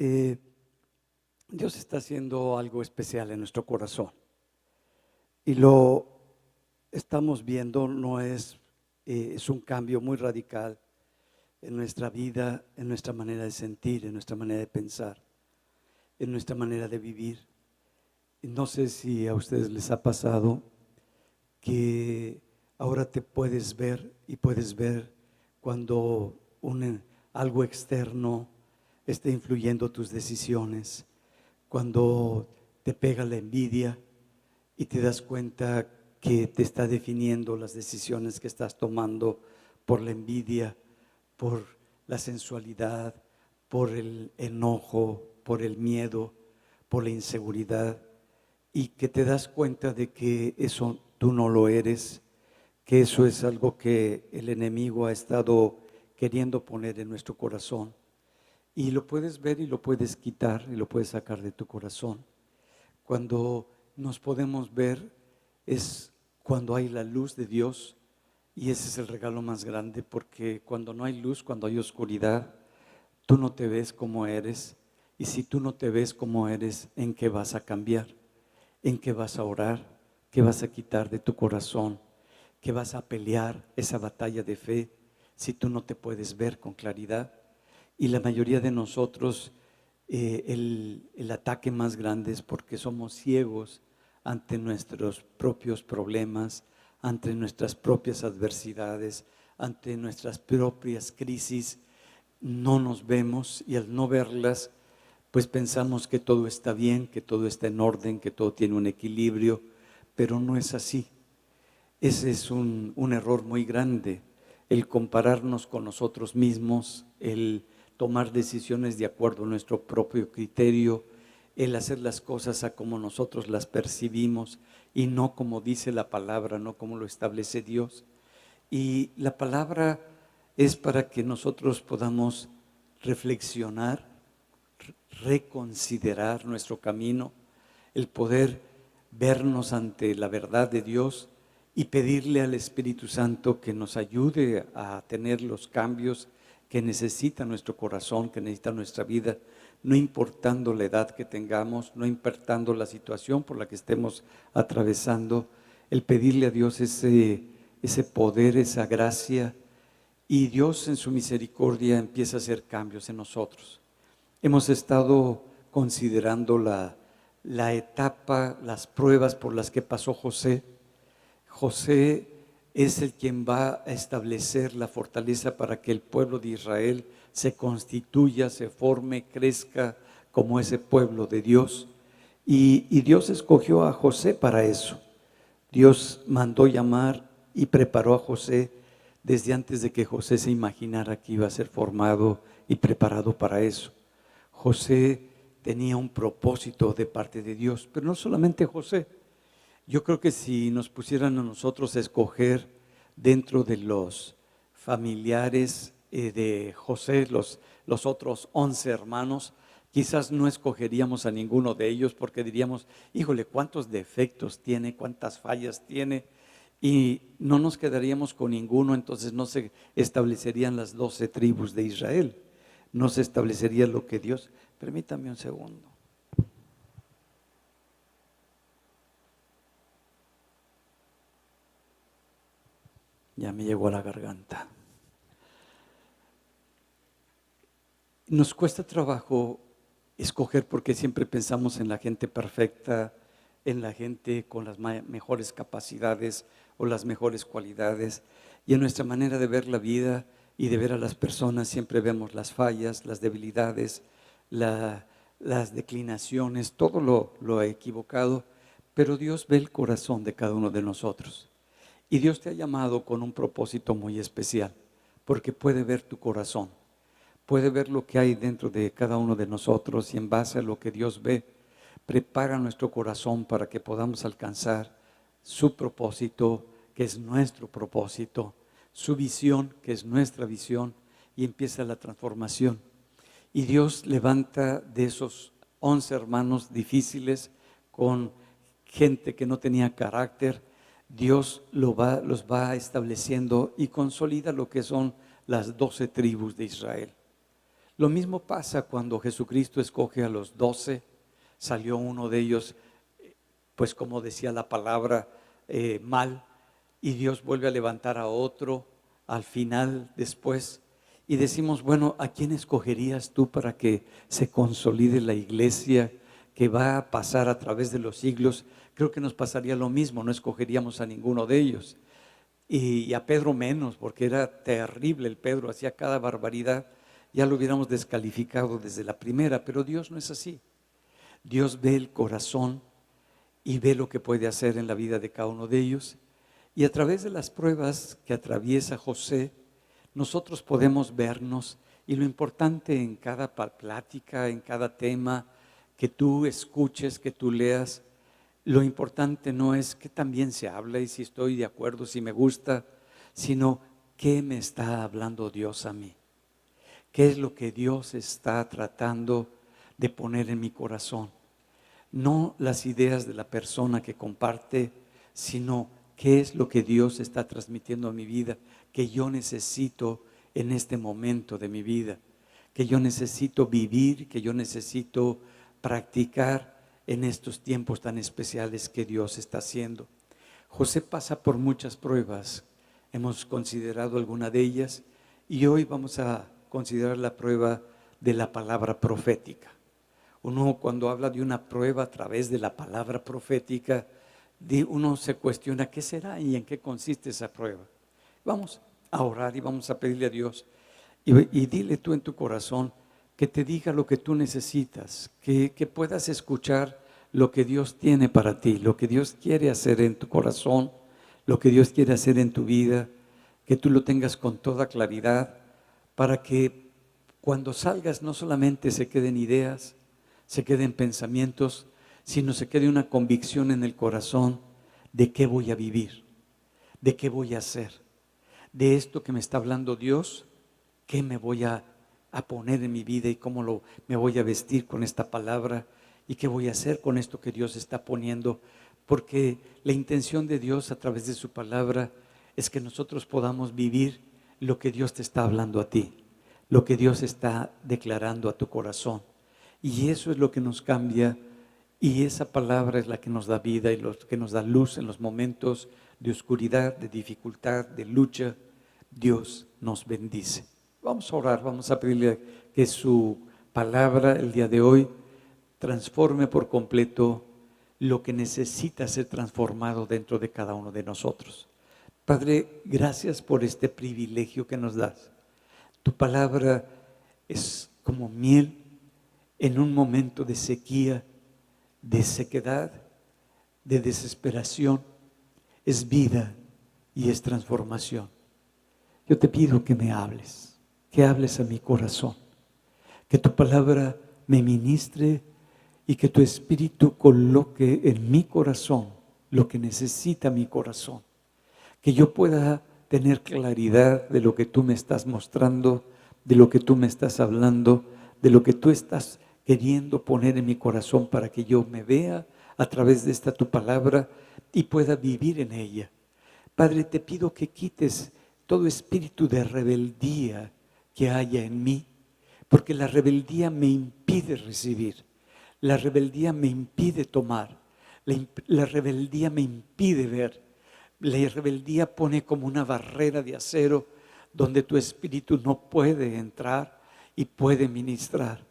Eh, Dios está haciendo algo especial en nuestro corazón y lo estamos viendo, no es un cambio muy radical en nuestra vida, en nuestra manera de sentir, en nuestra manera de pensar, en nuestra manera de vivir. No sé si a ustedes les ha pasado que ahora te puedes ver y puedes ver cuando algo externo está influyendo tus decisiones, cuando te pega la envidia y te das cuenta que te está definiendo las decisiones que estás tomando por la envidia, por la sensualidad, por el enojo, por el miedo, por la inseguridad, y que te das cuenta de que eso tú no lo eres, que eso es algo que el enemigo ha estado queriendo poner en nuestro corazón. Y lo puedes ver y lo puedes quitar y lo puedes sacar de tu corazón. Cuando nos podemos ver es cuando hay la luz de Dios, y ese es el regalo más grande, porque cuando no hay luz, cuando hay oscuridad, tú no te ves como eres. Y si tú no te ves como eres, ¿en qué vas a cambiar? ¿En qué vas a orar? ¿Qué vas a quitar de tu corazón? ¿Qué vas a pelear esa batalla de fe si tú no te puedes ver con claridad? Y la mayoría de nosotros, el ataque más grande es porque somos ciegos ante nuestros propios problemas, ante nuestras propias adversidades, ante nuestras propias crisis. No nos vemos, y al no verlas, pues pensamos que todo está bien, que todo está en orden, que todo tiene un equilibrio, pero no es así. Ese es un error muy grande, el compararnos con nosotros mismos, el tomar decisiones de acuerdo a nuestro propio criterio, el hacer las cosas a como nosotros las percibimos y no como dice la palabra, no como lo establece Dios. Y la palabra es para que nosotros podamos reflexionar, reconsiderar nuestro camino, el poder vernos ante la verdad de Dios y pedirle al Espíritu Santo que nos ayude a tener los cambios que necesita nuestro corazón, que necesita nuestra vida, no importando la edad que tengamos, no importando la situación por la que estemos atravesando, el pedirle a Dios ese poder, esa gracia, y Dios en su misericordia empieza a hacer cambios en nosotros. Hemos estado considerando la etapa, las pruebas por las que pasó José. José es el quien va a establecer la fortaleza para que el pueblo de Israel se constituya, se forme, crezca como ese pueblo de Dios. Y Dios escogió a José para eso. Dios mandó llamar y preparó a José desde antes de que José se imaginara que iba a ser formado y preparado para eso. José tenía un propósito de parte de Dios, pero no solamente José. Yo creo que si nos pusieran a nosotros a escoger dentro de los familiares de José, los otros 11 hermanos, quizás no escogeríamos a ninguno de ellos porque diríamos, híjole, cuántos defectos tiene, cuántas fallas tiene, y no nos quedaríamos con ninguno. Entonces no se establecerían las 12 tribus de Israel, no se establecería lo que Dios. Permítame un segundo. Ya me llegó a la garganta. Nos cuesta trabajo escoger porque siempre pensamos en la gente perfecta, en la gente con las mejores capacidades o las mejores cualidades, y en nuestra manera de ver la vida y de ver a las personas siempre vemos las fallas, las debilidades, las declinaciones, todo lo equivocado, pero Dios ve el corazón de cada uno de nosotros. Y Dios te ha llamado con un propósito muy especial, porque puede ver tu corazón, puede ver lo que hay dentro de cada uno de nosotros, y en base a lo que Dios ve, prepara nuestro corazón para que podamos alcanzar su propósito, que es nuestro propósito, su visión, que es nuestra visión, y empieza la transformación. Y Dios levanta de esos 11 hermanos difíciles, con gente que no tenía carácter. Dios los va estableciendo y consolida lo que son las 12 tribus de Israel. Lo mismo pasa cuando Jesucristo escoge a los 12, salió uno de ellos, pues como decía la palabra, mal, y Dios vuelve a levantar a otro al final después. Y decimos, bueno, ¿a quién escogerías tú para que se consolide la iglesia que va a pasar a través de los siglos? Creo que nos pasaría lo mismo, no escogeríamos a ninguno de ellos. Y a Pedro menos, porque era terrible el Pedro, hacía cada barbaridad, ya lo hubiéramos descalificado desde la primera, pero Dios no es así. Dios ve el corazón y ve lo que puede hacer en la vida de cada uno de ellos. Y a través de las pruebas que atraviesa José, nosotros podemos vernos, y lo importante en cada plática, en cada tema que tú escuches, que tú leas, lo importante no es que también se habla y si estoy de acuerdo, si me gusta, sino qué me está hablando Dios a mí. ¿Qué es lo que Dios está tratando de poner en mi corazón? No las ideas de la persona que comparte, sino qué es lo que Dios está transmitiendo a mi vida, que yo necesito en este momento de mi vida, que yo necesito vivir, que yo necesito practicar en estos tiempos tan especiales que Dios está haciendo. José pasa por muchas pruebas, hemos considerado alguna de ellas y hoy vamos a considerar la prueba de la palabra profética. Uno cuando habla de una prueba a través de la palabra profética, uno se cuestiona qué será y en qué consiste esa prueba. Vamos a orar y vamos a pedirle a Dios y dile tú en tu corazón que te diga lo que tú necesitas, que puedas escuchar lo que Dios tiene para ti, lo que Dios quiere hacer en tu corazón, lo que Dios quiere hacer en tu vida, que tú lo tengas con toda claridad, para que cuando salgas no solamente se queden ideas, se queden pensamientos, sino se quede una convicción en el corazón de qué voy a vivir, de qué voy a hacer, de esto que me está hablando Dios, qué me voy a poner en mi vida y cómo me voy a vestir con esta palabra y qué voy a hacer con esto que Dios está poniendo, porque la intención de Dios a través de su palabra es que nosotros podamos vivir lo que Dios te está hablando a ti, lo que Dios está declarando a tu corazón, y eso es lo que nos cambia, y esa palabra es la que nos da vida y lo que nos da luz en los momentos de oscuridad, de dificultad, de lucha. Dios nos bendice. Vamos a orar, vamos a pedirle que su palabra el día de hoy transforme por completo lo que necesita ser transformado dentro de cada uno de nosotros. Padre, gracias por este privilegio que nos das. Tu palabra es como miel en un momento de sequía, de sequedad, de desesperación. Es vida y es transformación. Yo te pido que me hables, que hables a mi corazón, que tu palabra me ministre y que tu espíritu coloque en mi corazón lo que necesita mi corazón, que yo pueda tener claridad de lo que tú me estás mostrando, de lo que tú me estás hablando, de lo que tú estás queriendo poner en mi corazón para que yo me vea a través de esta tu palabra y pueda vivir en ella. Padre, te pido que quites todo espíritu de rebeldía que haya en mí, porque la rebeldía me impide recibir, la rebeldía me impide tomar, la rebeldía me impide ver, la rebeldía pone como una barrera de acero donde tu espíritu no puede entrar y puede ministrar.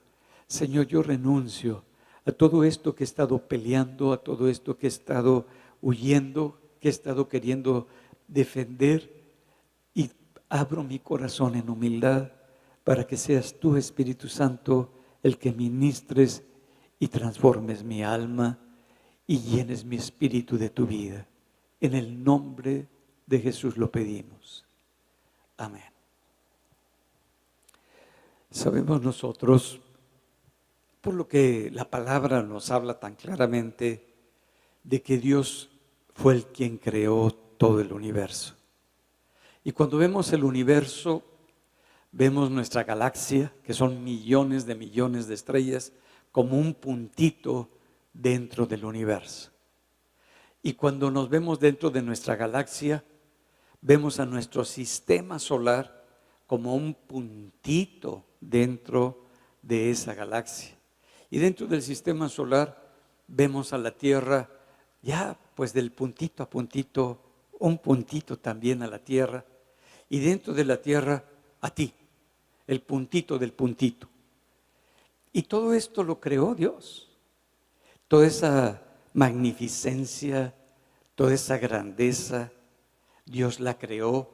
Señor, yo renuncio a todo esto que he estado peleando, a todo esto que he estado huyendo, que he estado queriendo defender, y abro mi corazón en humildad para que seas tú, Espíritu Santo, el que ministres y transformes mi alma y llenes mi espíritu de tu vida. En el nombre de Jesús lo pedimos. Amén. Sabemos nosotros, por lo que la palabra nos habla tan claramente, de que Dios fue el quien creó todo el universo. Y cuando vemos el universo, vemos nuestra galaxia, que son millones de estrellas, como un puntito dentro del universo. Y cuando nos vemos dentro de nuestra galaxia, vemos a nuestro sistema solar como un puntito dentro de esa galaxia. Y dentro del sistema solar vemos a la Tierra ya pues del puntito a puntito, un puntito también a la Tierra. Y dentro de la Tierra a ti, el puntito del puntito. Y todo esto lo creó Dios. Toda esa magnificencia, toda esa grandeza, Dios la creó.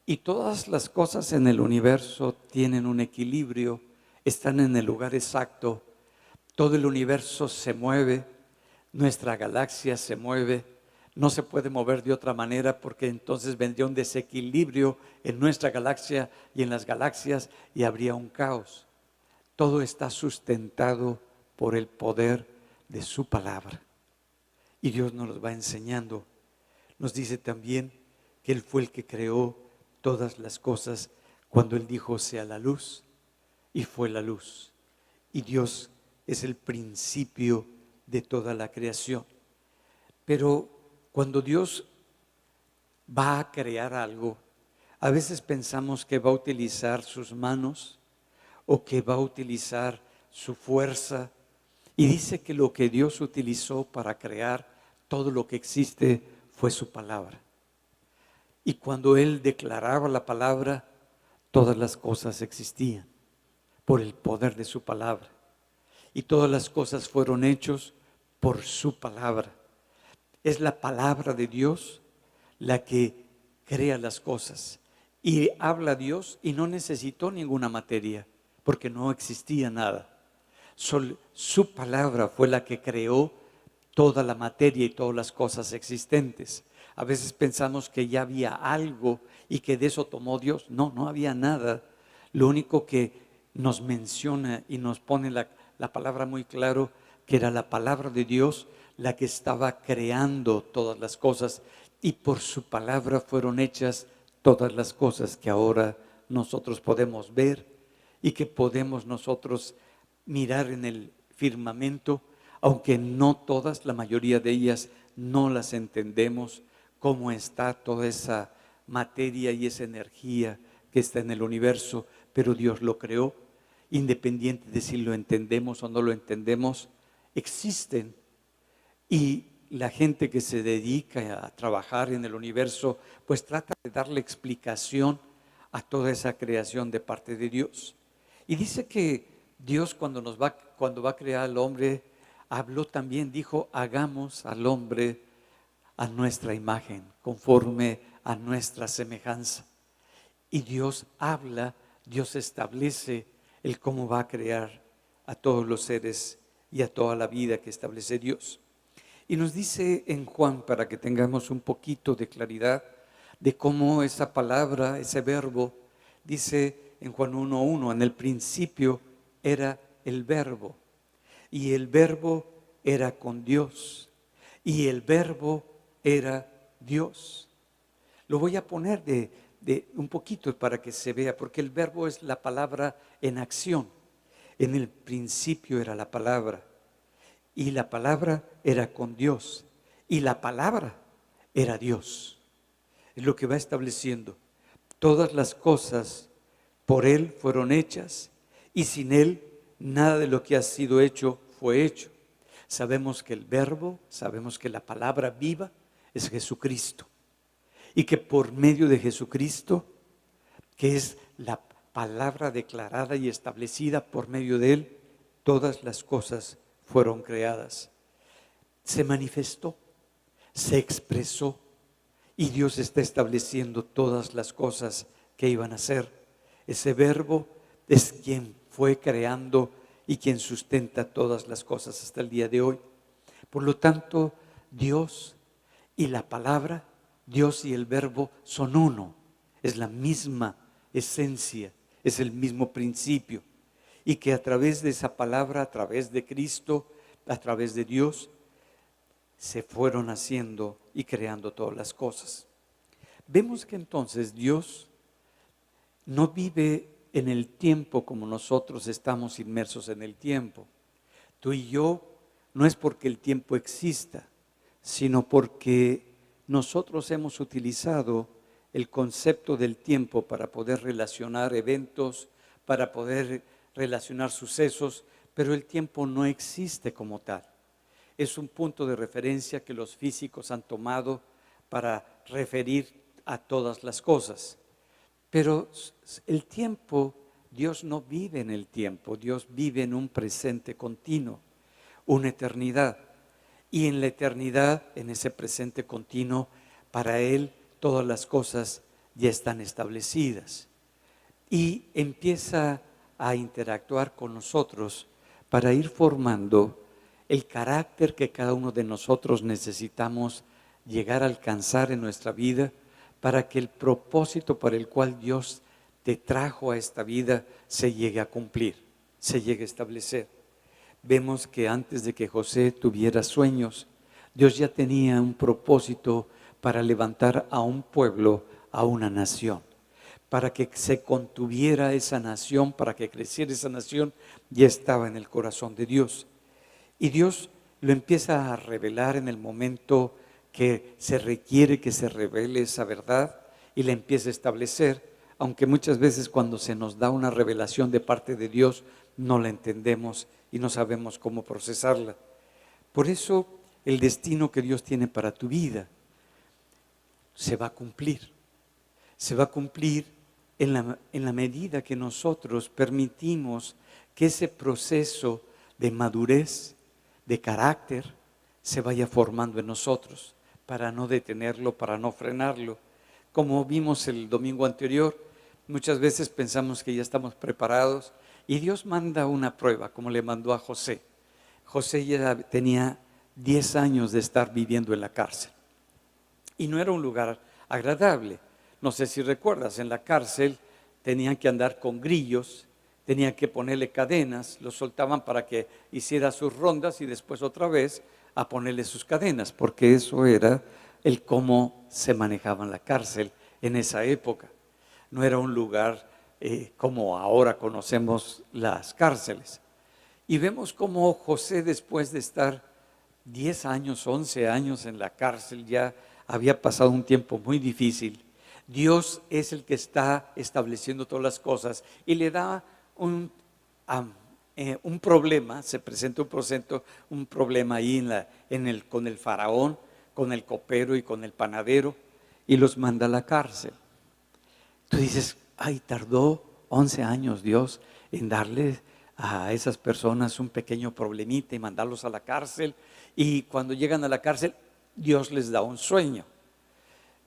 Y todas las cosas en el universo tienen un equilibrio, están en el lugar exacto. Todo el universo se mueve, nuestra galaxia se mueve. No se puede mover de otra manera porque entonces vendría un desequilibrio en nuestra galaxia y en las galaxias y habría un caos. Todo está sustentado por el poder de su palabra. Y Dios nos los va enseñando. Nos dice también que Él fue el que creó todas las cosas cuando Él dijo sea la luz y fue la luz. Y Dios es el principio de toda la creación. Pero cuando Dios va a crear algo, a veces pensamos que va a utilizar sus manos o que va a utilizar su fuerza. Y dice que lo que Dios utilizó para crear todo lo que existe fue su palabra. Y cuando Él declaraba la palabra, todas las cosas existían por el poder de su palabra. Y todas las cosas fueron hechas por su palabra. Es la palabra de Dios la que crea las cosas. Y habla Dios y no necesitó ninguna materia, porque no existía nada. Su palabra fue la que creó toda la materia y todas las cosas existentes. A veces pensamos que ya había algo y que de eso tomó Dios. No, no había nada. Lo único que nos menciona y nos pone la palabra muy claro, que era la palabra de Dios la que estaba creando todas las cosas, y por su palabra fueron hechas todas las cosas que ahora nosotros podemos ver y que podemos nosotros mirar en el firmamento, aunque no todas, la mayoría de ellas no las entendemos, cómo está toda esa materia y esa energía que está en el universo, pero Dios lo creó, independiente de si lo entendemos o no lo entendemos, existen. Y la gente que se dedica a trabajar en el universo, pues trata de darle explicación a toda esa creación de parte de Dios. Y dice que Dios cuando va a crear al hombre, habló también, dijo, hagamos al hombre a nuestra imagen, conforme a nuestra semejanza. Y Dios habla, Dios establece el cómo va a crear a todos los seres y a toda la vida que establece Dios. Y nos dice en Juan, para que tengamos un poquito de claridad de cómo esa palabra, ese verbo, dice en Juan 1:1, en el principio era el verbo, y el verbo era con Dios, y el verbo era Dios. Lo voy a poner de un poquito para que se vea, porque el verbo es la palabra en acción. En el principio era la palabra, y la palabra era con Dios, y la palabra era Dios. Es lo que va estableciendo. Todas las cosas por Él fueron hechas, y sin Él nada de lo que ha sido hecho fue hecho. Sabemos que el verbo, sabemos que la palabra viva es Jesucristo, y que por medio de Jesucristo, que es la palabra declarada y establecida por medio de Él, todas las cosas fueron creadas. Se manifestó, se expresó, y Dios está estableciendo todas las cosas que iban a ser. Ese verbo es quien fue creando y quien sustenta todas las cosas hasta el día de hoy. Por lo tanto, Dios y la palabra, Dios y el verbo son uno, es la misma esencia, es el mismo principio, y que a través de esa palabra, a través de Cristo, a través de Dios, se fueron haciendo y creando todas las cosas. Vemos que entonces Dios no vive en el tiempo como nosotros estamos inmersos en el tiempo. Tú y yo, no es porque el tiempo exista, sino porque nosotros hemos utilizado el concepto del tiempo para poder relacionar eventos, para poder relacionar sucesos, pero el tiempo no existe como tal. Es un punto de referencia que los físicos han tomado para referir a todas las cosas. Pero el tiempo, Dios no vive en el tiempo, Dios vive en un presente continuo, una eternidad. Y en la eternidad, en ese presente continuo, para Él todas las cosas ya están establecidas. Y empieza a interactuar con nosotros para ir formando el carácter que cada uno de nosotros necesitamos llegar a alcanzar en nuestra vida, para que el propósito para el cual Dios te trajo a esta vida se llegue a cumplir, se llegue a establecer. Vemos que antes de que José tuviera sueños, Dios ya tenía un propósito para levantar a un pueblo, a una nación, para que se contuviera esa nación, para que creciera esa nación, ya estaba en el corazón de Dios. Y Dios lo empieza a revelar en el momento que se requiere que se revele esa verdad y la empieza a establecer, aunque muchas veces cuando se nos da una revelación de parte de Dios no la entendemos y no sabemos cómo procesarla. Por eso el destino que Dios tiene para tu vida se va a cumplir. Se va a cumplir en la medida que nosotros permitimos que ese proceso de madurez, de carácter, se vaya formando en nosotros, para no detenerlo, para no frenarlo. Como vimos el domingo anterior, muchas veces pensamos que ya estamos preparados y Dios manda una prueba, como le mandó a José. José ya tenía 10 años de estar viviendo en la cárcel y no era un lugar agradable. No sé si recuerdas, en la cárcel tenían que andar con grillos, tenían que ponerle cadenas, lo soltaban para que hiciera sus rondas y después otra vez a ponerle sus cadenas, porque eso era el cómo se manejaba en la cárcel en esa época. No era un lugar como ahora conocemos las cárceles. Y vemos cómo José, después de estar 10 años, 11 años en la cárcel, ya había pasado un tiempo muy difícil. Dios es el que está estableciendo todas las cosas y le da un problema, se presenta un problema ahí con el faraón, con el copero y con el panadero, y los manda a la cárcel. Tú dices, ay, tardó 11 años Dios en darle a esas personas un pequeño problemita y mandarlos a la cárcel, y cuando llegan a la cárcel Dios les da un sueño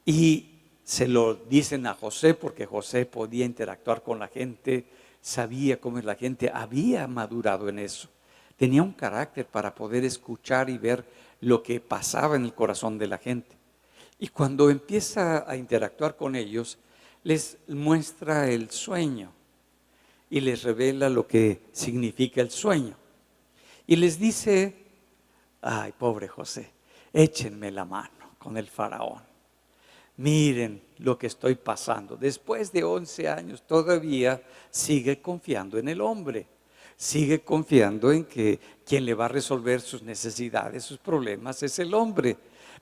y se lo dicen a José, porque José podía interactuar con la gente, sabía cómo es la gente, había madurado en eso, tenía un carácter para poder escuchar y ver lo que pasaba en el corazón de la gente. Y cuando empieza a interactuar con ellos, les muestra el sueño y les revela lo que significa el sueño. Y les dice, ay, pobre José, échenme la mano con el faraón. Miren lo que estoy pasando. Después de 11 años todavía sigue confiando en el hombre. Sigue confiando en que quien le va a resolver sus necesidades, sus problemas, es el hombre.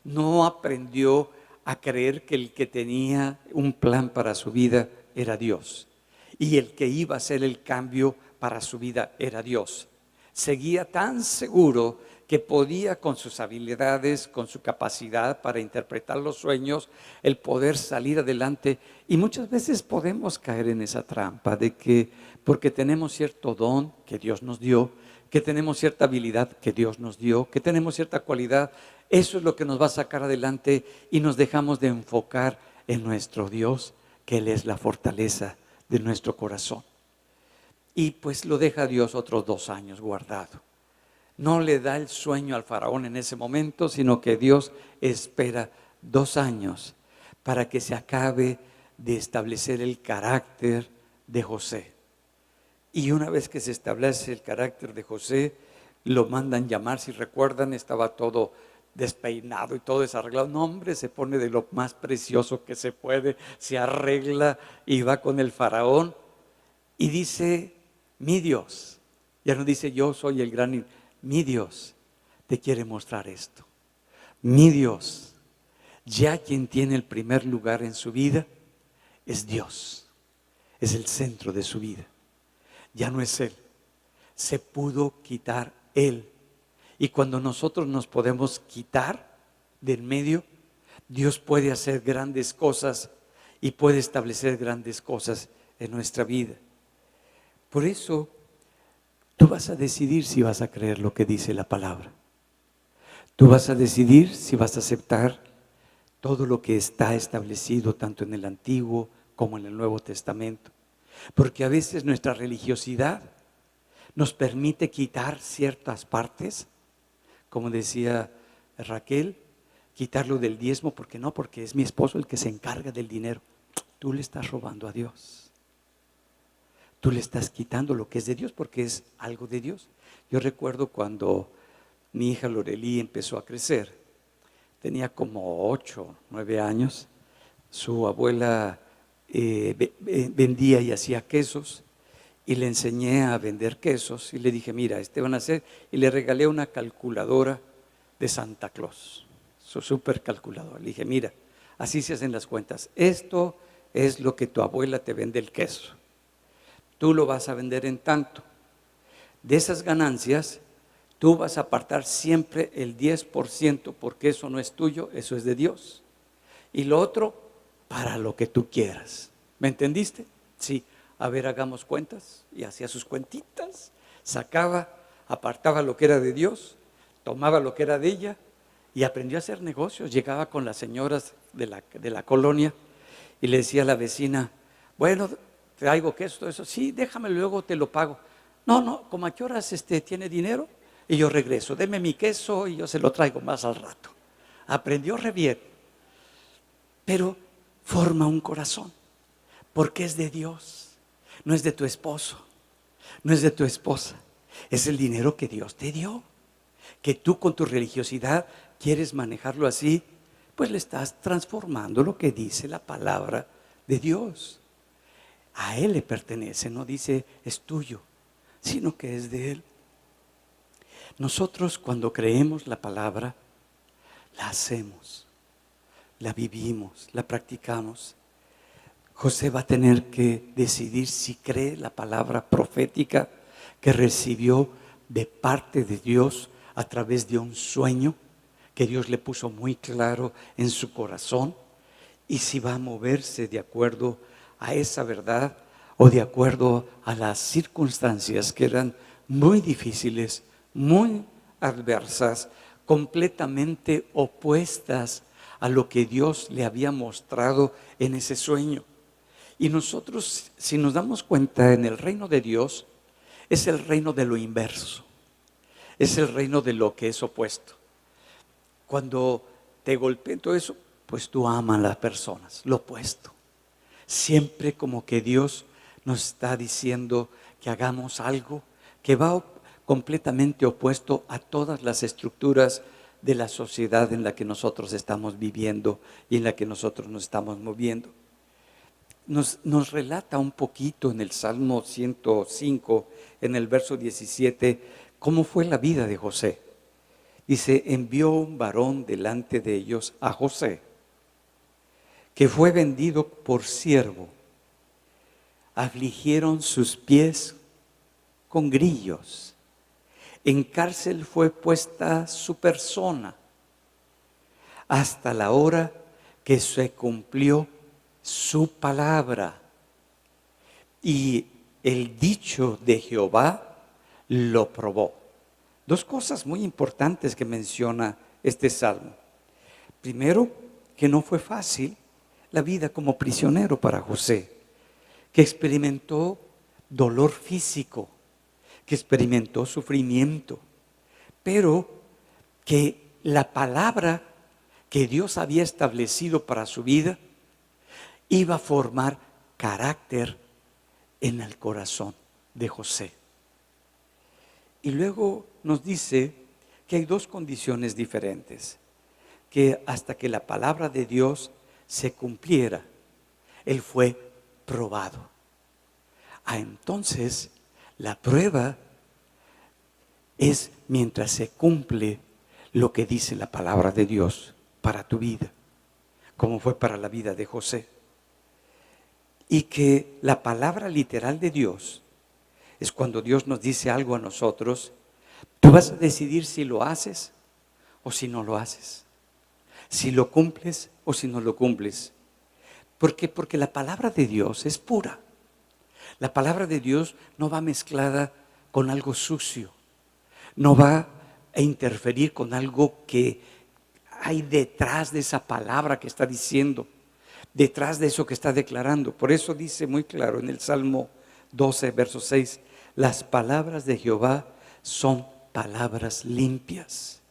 No aprendió a creer que el que tenía un plan para su vida era Dios. Y el que iba a hacer el cambio para su vida era Dios. Seguía tan seguro que podía, con sus habilidades, con su capacidad para interpretar los sueños, el poder salir adelante. Y muchas veces podemos caer en esa trampa de que porque tenemos cierto don que Dios nos dio, que tenemos cierta habilidad que Dios nos dio, que tenemos cierta cualidad, eso es lo que nos va a sacar adelante, y nos dejamos de enfocar en nuestro Dios, que Él es la fortaleza de nuestro corazón. Y pues lo deja Dios otros 2 años guardado. No le da el sueño al faraón en ese momento, sino que Dios espera 2 años para que se acabe de establecer el carácter de José. Y una vez que se establece el carácter de José, lo mandan llamar. Si recuerdan, estaba todo despeinado y todo desarreglado. No, hombre, se pone de lo más precioso que se puede, se arregla y va con el faraón y dice, mi Dios, ya no dice yo soy el gran, mi Dios te quiere mostrar esto. Mi Dios, ya quien tiene el primer lugar en su vida, es Dios, es el centro de su vida. Ya no es Él, se pudo quitar Él. Y cuando nosotros nos podemos quitar del medio, Dios puede hacer grandes cosas y puede establecer grandes cosas en nuestra vida. Por eso, tú vas a decidir si vas a creer lo que dice la palabra. Tú vas a decidir si vas a aceptar todo lo que está establecido tanto en el Antiguo como en el Nuevo Testamento. Porque a veces nuestra religiosidad nos permite quitar ciertas partes, como decía Raquel, quitarlo del diezmo, porque no, porque es mi esposo el que se encarga del dinero. Tú le estás robando a Dios. Tú le estás quitando lo que es de Dios porque es algo de Dios. Yo recuerdo cuando mi hija Lorelí empezó a crecer, tenía como 8, 9 años, su abuela vendía y hacía quesos y le enseñé a vender quesos y le dije, mira, van a hacer, y le regalé una calculadora de Santa Claus, su supercalculadora. Le dije, mira, así se hacen las cuentas, esto es lo que tu abuela te vende el queso, tú lo vas a vender en tanto, de esas ganancias tú vas a apartar siempre el 10% porque eso no es tuyo, eso es de Dios, y lo otro para lo que tú quieras. ¿Me entendiste? Sí. A ver, hagamos cuentas. Y hacía sus cuentitas, sacaba, apartaba lo que era de Dios, tomaba lo que era de ella y aprendió a hacer negocios. Llegaba con las señoras de la colonia y le decía a la vecina, bueno, traigo queso, todo eso. Sí, déjame, luego te lo pago. No, ¿cómo a qué horas tiene dinero? Y yo regreso, deme mi queso y yo se lo traigo más al rato. Aprendió re bien, pero forma un corazón, porque es de Dios. No es de tu esposo, no es de tu esposa, es el dinero que Dios te dio. Que tú con tu religiosidad quieres manejarlo así, pues le estás transformando lo que dice la palabra de Dios. A Él le pertenece, no dice es tuyo, sino que es de Él. Nosotros cuando creemos la palabra, la hacemos, la vivimos, la practicamos. José va a tener que decidir si cree la palabra profética que recibió de parte de Dios a través de un sueño que Dios le puso muy claro en su corazón, y si va a moverse de acuerdo a esa verdad o de acuerdo a las circunstancias que eran muy difíciles, muy adversas, completamente opuestas a lo que Dios le había mostrado en ese sueño. Y nosotros, si nos damos cuenta, en el reino de Dios es el reino de lo inverso, es el reino de lo que es opuesto. Cuando te golpeen todo eso, pues tú amas a las personas, lo opuesto. Siempre como que Dios nos está diciendo que hagamos algo que va completamente opuesto a todas las estructuras de la sociedad en la que nosotros estamos viviendo y en la que nosotros nos estamos moviendo. Nos relata un poquito en el Salmo 105, en el verso 17, cómo fue la vida de José. Dice, envió un varón delante de ellos a José, que fue vendido por siervo. Afligieron sus pies con grillos. En cárcel fue puesta su persona hasta la hora que se cumplió su palabra, y el dicho de Jehová lo probó. Dos cosas muy importantes que menciona este salmo. Primero, que no fue fácil la vida como prisionero para José, que experimentó dolor físico, que experimentó sufrimiento, pero que la palabra que Dios había establecido para su vida iba a formar carácter en el corazón de José. Y luego nos dice que hay dos condiciones diferentes, que hasta que la palabra de Dios se cumpliera, él fue probado. Entonces, la prueba es mientras se cumple lo que dice la palabra de Dios para tu vida, como fue para la vida de José. Y que la palabra literal de Dios es cuando Dios nos dice algo a nosotros, tú vas a decidir si lo haces o si no lo haces, si lo cumples o si no lo cumples. ¿Por qué? Porque la palabra de Dios es pura. La palabra de Dios no va mezclada con algo sucio, no va a interferir con algo que hay detrás de esa palabra que está diciendo, detrás de eso que está declarando. Por eso dice muy claro en el Salmo 12, verso 6, las palabras de Jehová son palabras limpias,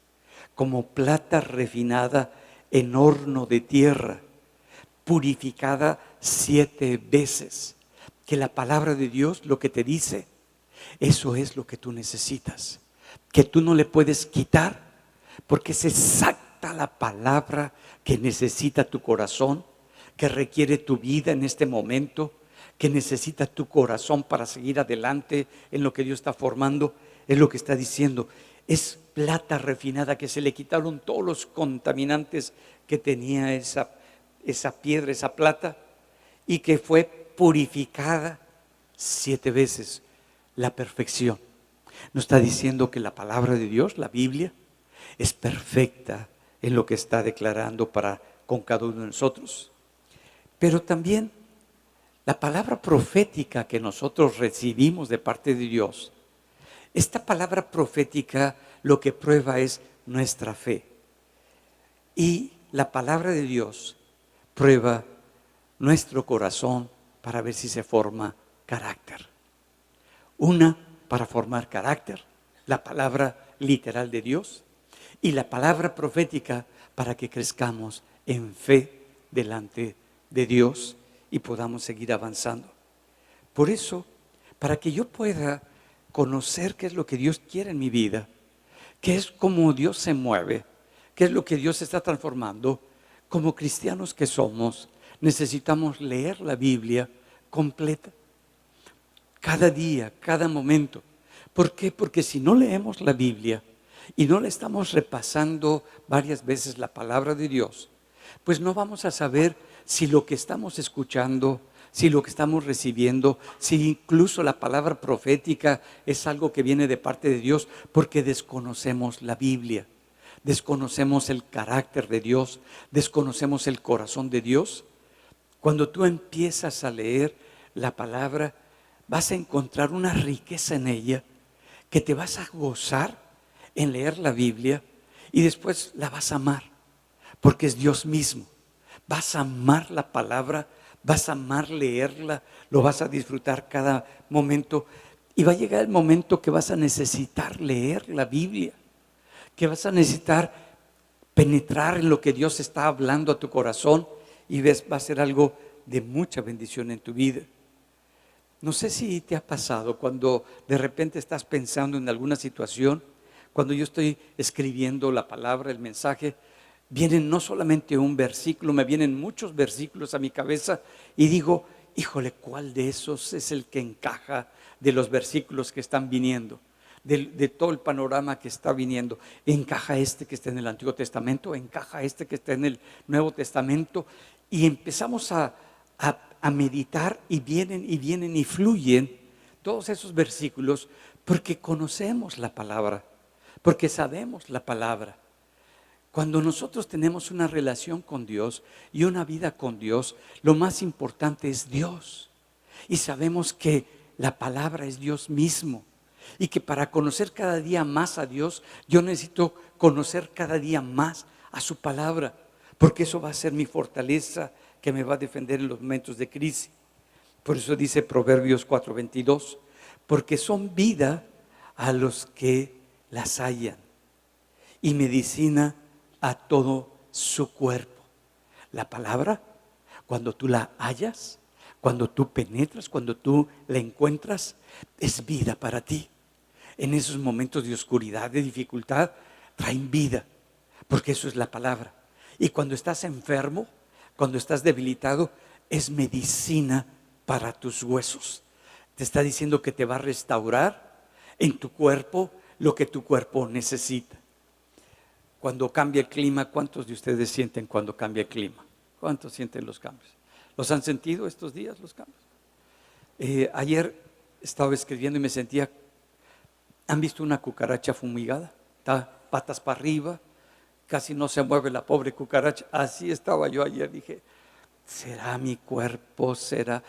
como plata refinada en horno de tierra, purificada 7 veces. Que la palabra de Dios lo que te dice, eso es lo que tú necesitas, que tú no le puedes quitar, porque es exacta la palabra que necesita tu corazón, que requiere tu vida en este momento, que necesita tu corazón para seguir adelante en lo que Dios está formando. Es lo que está diciendo, es plata refinada, que se le quitaron todos los contaminantes que tenía esa piedra, esa plata, y que fue purificada 7 veces, la perfección. Nos está diciendo que la palabra de Dios, la Biblia, es perfecta en lo que está declarando para con cada uno de nosotros. Pero también la palabra profética que nosotros recibimos de parte de Dios, esta palabra profética lo que prueba es nuestra fe. Y la palabra de Dios prueba nuestro corazón para ver si se forma carácter. Una, para formar carácter, la palabra literal de Dios, y la palabra profética para que crezcamos en fe delante de Dios y podamos seguir avanzando. Por eso, para que yo pueda conocer qué es lo que Dios quiere en mi vida, qué es cómo Dios se mueve, qué es lo que Dios está transformando, como cristianos que somos, necesitamos leer la Biblia completa, cada día, cada momento. ¿Por qué? Porque si no leemos la Biblia y no le estamos repasando varias veces la palabra de Dios, pues no vamos a saber si lo que estamos escuchando, si lo que estamos recibiendo, si incluso la palabra profética es algo que viene de parte de Dios, porque desconocemos la Biblia, desconocemos el carácter de Dios, desconocemos el corazón de Dios. Cuando tú empiezas a leer la palabra, vas a encontrar una riqueza en ella, que te vas a gozar en leer la Biblia y después la vas a amar, porque es Dios mismo. Vas a amar la palabra, vas a amar leerla, lo vas a disfrutar cada momento, y va a llegar el momento que vas a necesitar leer la Biblia, que vas a necesitar penetrar en lo que Dios está hablando a tu corazón, y ves, va a ser algo de mucha bendición en tu vida. No sé si te ha pasado cuando de repente estás pensando en alguna situación, cuando yo estoy escribiendo la palabra, el mensaje, vienen no solamente un versículo, me vienen muchos versículos a mi cabeza y digo, híjole, ¿cuál de esos es el que encaja de los versículos que están viniendo? De todo el panorama que está viniendo. ¿Encaja este que está en el Antiguo Testamento? ¿Encaja este que está en el Nuevo Testamento? Y empezamos a meditar, y vienen y fluyen todos esos versículos, porque conocemos la palabra, porque sabemos la palabra. Cuando nosotros tenemos una relación con Dios y una vida con Dios, lo más importante es Dios. Y sabemos que la palabra es Dios mismo. Y que para conocer cada día más a Dios, yo necesito conocer cada día más a su palabra. Porque eso va a ser mi fortaleza que me va a defender en los momentos de crisis. Por eso dice Proverbios 4:22, porque son vida a los que las hallan y medicina a todo su cuerpo. La palabra, cuando tú la hallas, cuando tú penetras, cuando tú la encuentras, es vida para ti. En esos momentos de oscuridad, de dificultad, traen vida, porque eso es la palabra. Y cuando estás enfermo, cuando estás debilitado, es medicina para tus huesos. Te está diciendo que te va a restaurar en tu cuerpo lo que tu cuerpo necesita. Cuando cambia el clima, ¿cuántos de ustedes sienten cuando cambia el clima? ¿Cuántos sienten los cambios? ¿Los han sentido estos días los cambios? Ayer estaba escribiendo y me sentía, ¿han visto una cucaracha fumigada? Está patas para arriba, casi no se mueve la pobre cucaracha. Así estaba yo ayer, dije, ¿será mi cuerpo? ¿Será?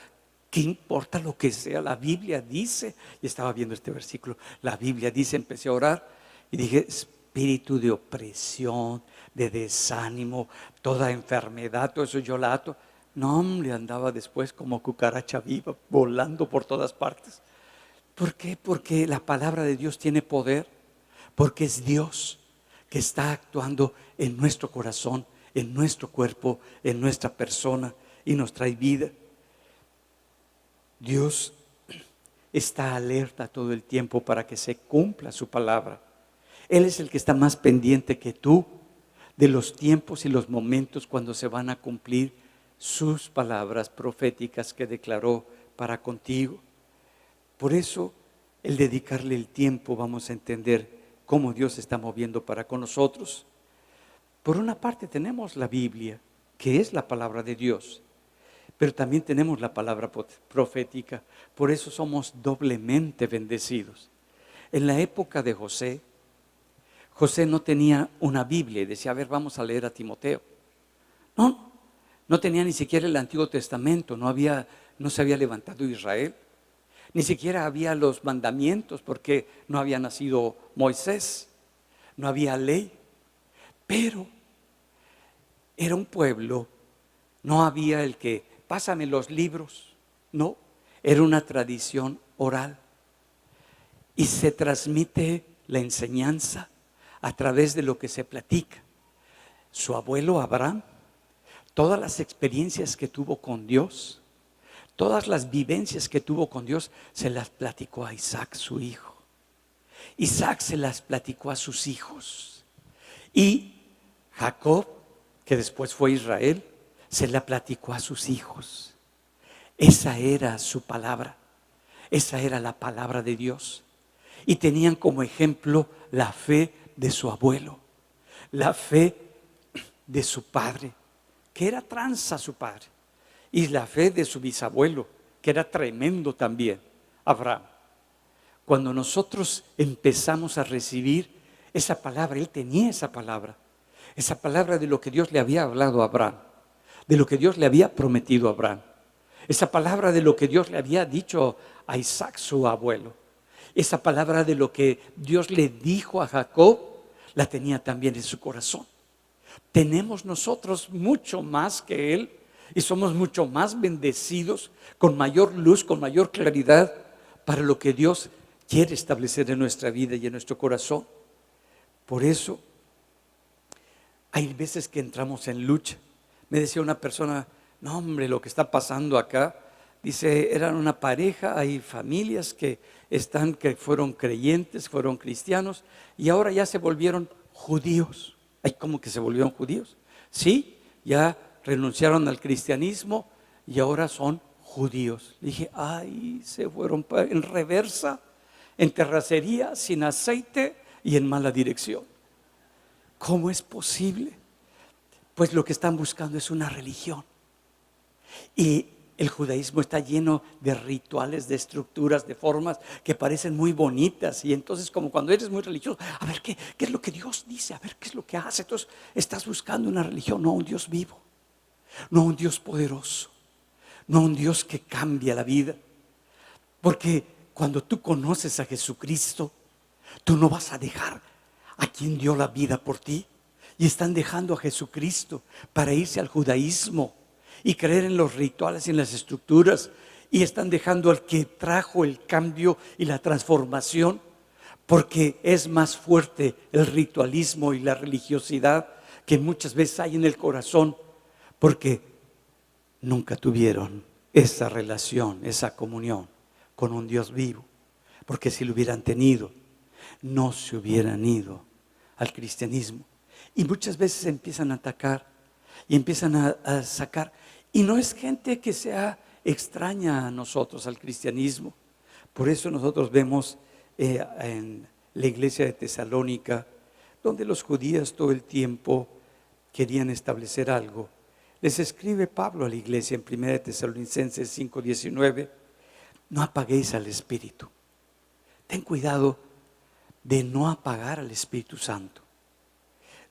¿Qué importa lo que sea? La Biblia dice, y estaba viendo este versículo, la Biblia dice, empecé a orar y dije, espíritu de opresión, de desánimo, toda enfermedad, todo eso yo la ato. No, hombre, andaba después como cucaracha viva, volando por todas partes. ¿Por qué? Porque la palabra de Dios tiene poder, porque es Dios que está actuando en nuestro corazón, en nuestro cuerpo, en nuestra persona y nos trae vida. Dios está alerta todo el tiempo para que se cumpla su palabra. Él es el que está más pendiente que tú de los tiempos y los momentos cuando se van a cumplir sus palabras proféticas que declaró para contigo. Por eso, el dedicarle el tiempo, vamos a entender cómo Dios se está moviendo para con nosotros. Por una parte tenemos la Biblia, que es la palabra de Dios, pero también tenemos la palabra profética. Por eso somos doblemente bendecidos. En la época de José, José no tenía una Biblia y decía, a ver, vamos a leer a Timoteo. No tenía ni siquiera el Antiguo Testamento, no se había levantado Israel. Ni siquiera había los mandamientos porque no había nacido Moisés, no había ley. Pero era un pueblo, no había el que, pásame los libros, no, era una tradición oral. Y se transmite la enseñanza a través de lo que se platica. Su abuelo Abraham, todas las experiencias que tuvo con Dios, todas las vivencias que tuvo con Dios, se las platicó a Isaac, su hijo. Isaac se las platicó a sus hijos. Y Jacob, que después fue Israel, se la platicó a sus hijos. Esa era su palabra. Esa era la palabra de Dios. Y tenían como ejemplo la fe de su abuelo, la fe de su padre, que era tranza su padre, y la fe de su bisabuelo, que era tremendo también, Abraham. Cuando nosotros empezamos a recibir esa palabra, él tenía esa palabra de lo que Dios le había hablado a Abraham, de lo que Dios le había prometido a Abraham, esa palabra de lo que Dios le había dicho a Isaac, su abuelo, esa palabra de lo que Dios le dijo a Jacob, la tenía también en su corazón. Tenemos nosotros mucho más que él y somos mucho más bendecidos, con mayor luz, con mayor claridad para lo que Dios quiere establecer en nuestra vida y en nuestro corazón. Por eso hay veces que entramos en lucha. Me decía una persona, no hombre, lo que está pasando acá, dice, eran una pareja, hay familias que fueron creyentes, fueron cristianos y ahora ya se volvieron judíos. Ay, ¿cómo que se volvieron judíos? Sí, ya renunciaron al cristianismo y ahora son judíos. Dije, ay, se fueron en reversa, en terracería, sin aceite y en mala dirección. ¿Cómo es posible? Pues lo que están buscando es una religión. Y el judaísmo está lleno de rituales, de estructuras, de formas que parecen muy bonitas. Y entonces, como cuando eres muy religioso, a ver qué es lo que Dios dice, a ver qué es lo que hace. Entonces estás buscando una religión, no un Dios vivo, no un Dios poderoso, no un Dios que cambia la vida. Porque cuando tú conoces a Jesucristo, tú no vas a dejar a quien dio la vida por ti. Y están dejando a Jesucristo para irse al judaísmo y creer en los rituales y en las estructuras, y están dejando al que trajo el cambio y la transformación, porque es más fuerte el ritualismo y la religiosidad que muchas veces hay en el corazón, porque nunca tuvieron esa relación, esa comunión con un Dios vivo. Porque si lo hubieran tenido, no se hubieran ido al cristianismo. Y muchas veces empiezan a atacar y empiezan a sacar. Y no es gente que sea extraña a nosotros, al cristianismo. Por eso nosotros vemos en la iglesia de Tesalónica, donde los judíos todo el tiempo querían establecer algo, Les escribe Pablo a la iglesia en 1 Tesalonicenses 5:19, no apaguéis al Espíritu. Ten cuidado de no apagar al Espíritu Santo.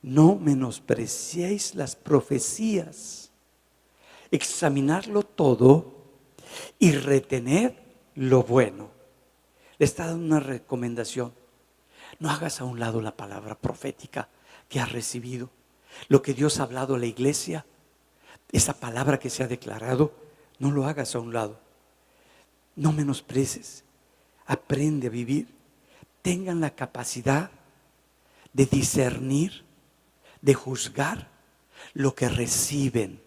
No menospreciéis las profecías. Examinarlo todo y retener lo bueno. Le está dando una recomendación. No hagas a un lado la palabra profética que has recibido. Lo que Dios ha hablado a la iglesia, esa palabra que se ha declarado, no lo hagas a un lado. No menosprecies. Aprende a vivir. Tengan la capacidad de discernir, de juzgar lo que reciben.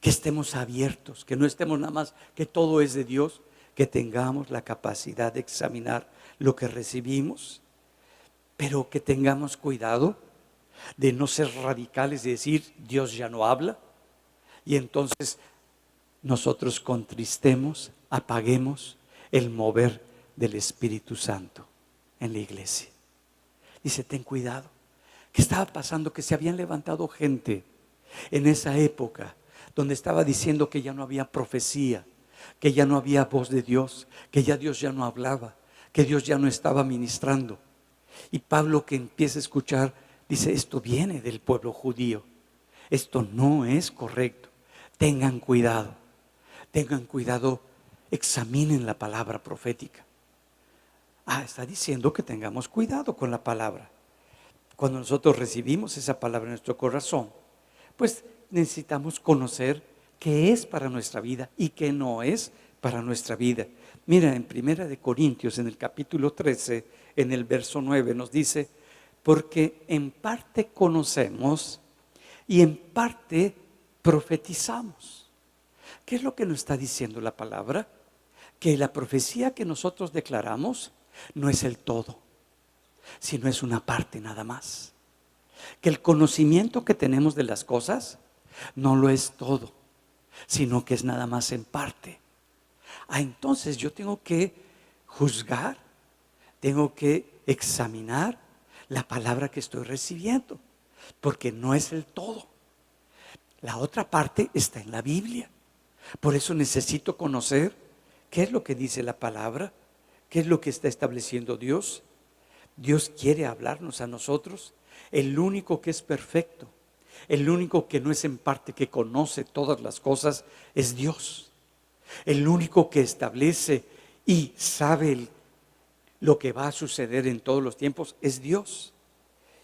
Que estemos abiertos, que no estemos nada más, que todo es de Dios, que tengamos la capacidad de examinar lo que recibimos, pero que tengamos cuidado de no ser radicales, de decir Dios ya no habla, y entonces nosotros contristemos, apaguemos el mover del Espíritu Santo en la iglesia. Dice, ten cuidado. ¿Qué estaba pasando? Que se habían levantado gente en esa época donde estaba diciendo que ya no había profecía, que ya no había voz de Dios, que ya Dios ya no hablaba, que Dios ya no estaba ministrando. Y Pablo, que empieza a escuchar, dice, esto viene del pueblo judío, esto no es correcto. Tengan cuidado, examinen la palabra profética. Está diciendo que tengamos cuidado con la palabra. Cuando nosotros recibimos esa palabra en nuestro corazón, pues necesitamos conocer qué es para nuestra vida y qué no es para nuestra vida. Mira, en 1 Corintios, en el capítulo 13, en el verso 9, nos dice, porque en parte conocemos y en parte profetizamos. ¿Qué es lo que nos está diciendo la palabra? Que la profecía que nosotros declaramos no es el todo, sino es una parte nada más. Que el conocimiento que tenemos de las cosas no lo es todo, sino que es nada más en parte. Entonces yo tengo que juzgar, tengo que examinar la palabra que estoy recibiendo, porque no es el todo. La otra parte está en la Biblia. Por eso necesito conocer qué es lo que dice la palabra, qué es lo que está estableciendo Dios. Dios quiere hablarnos a nosotros. El único que es perfecto, el único que no es en parte, que conoce todas las cosas, es Dios. El único que establece y sabe lo que va a suceder en todos los tiempos es Dios.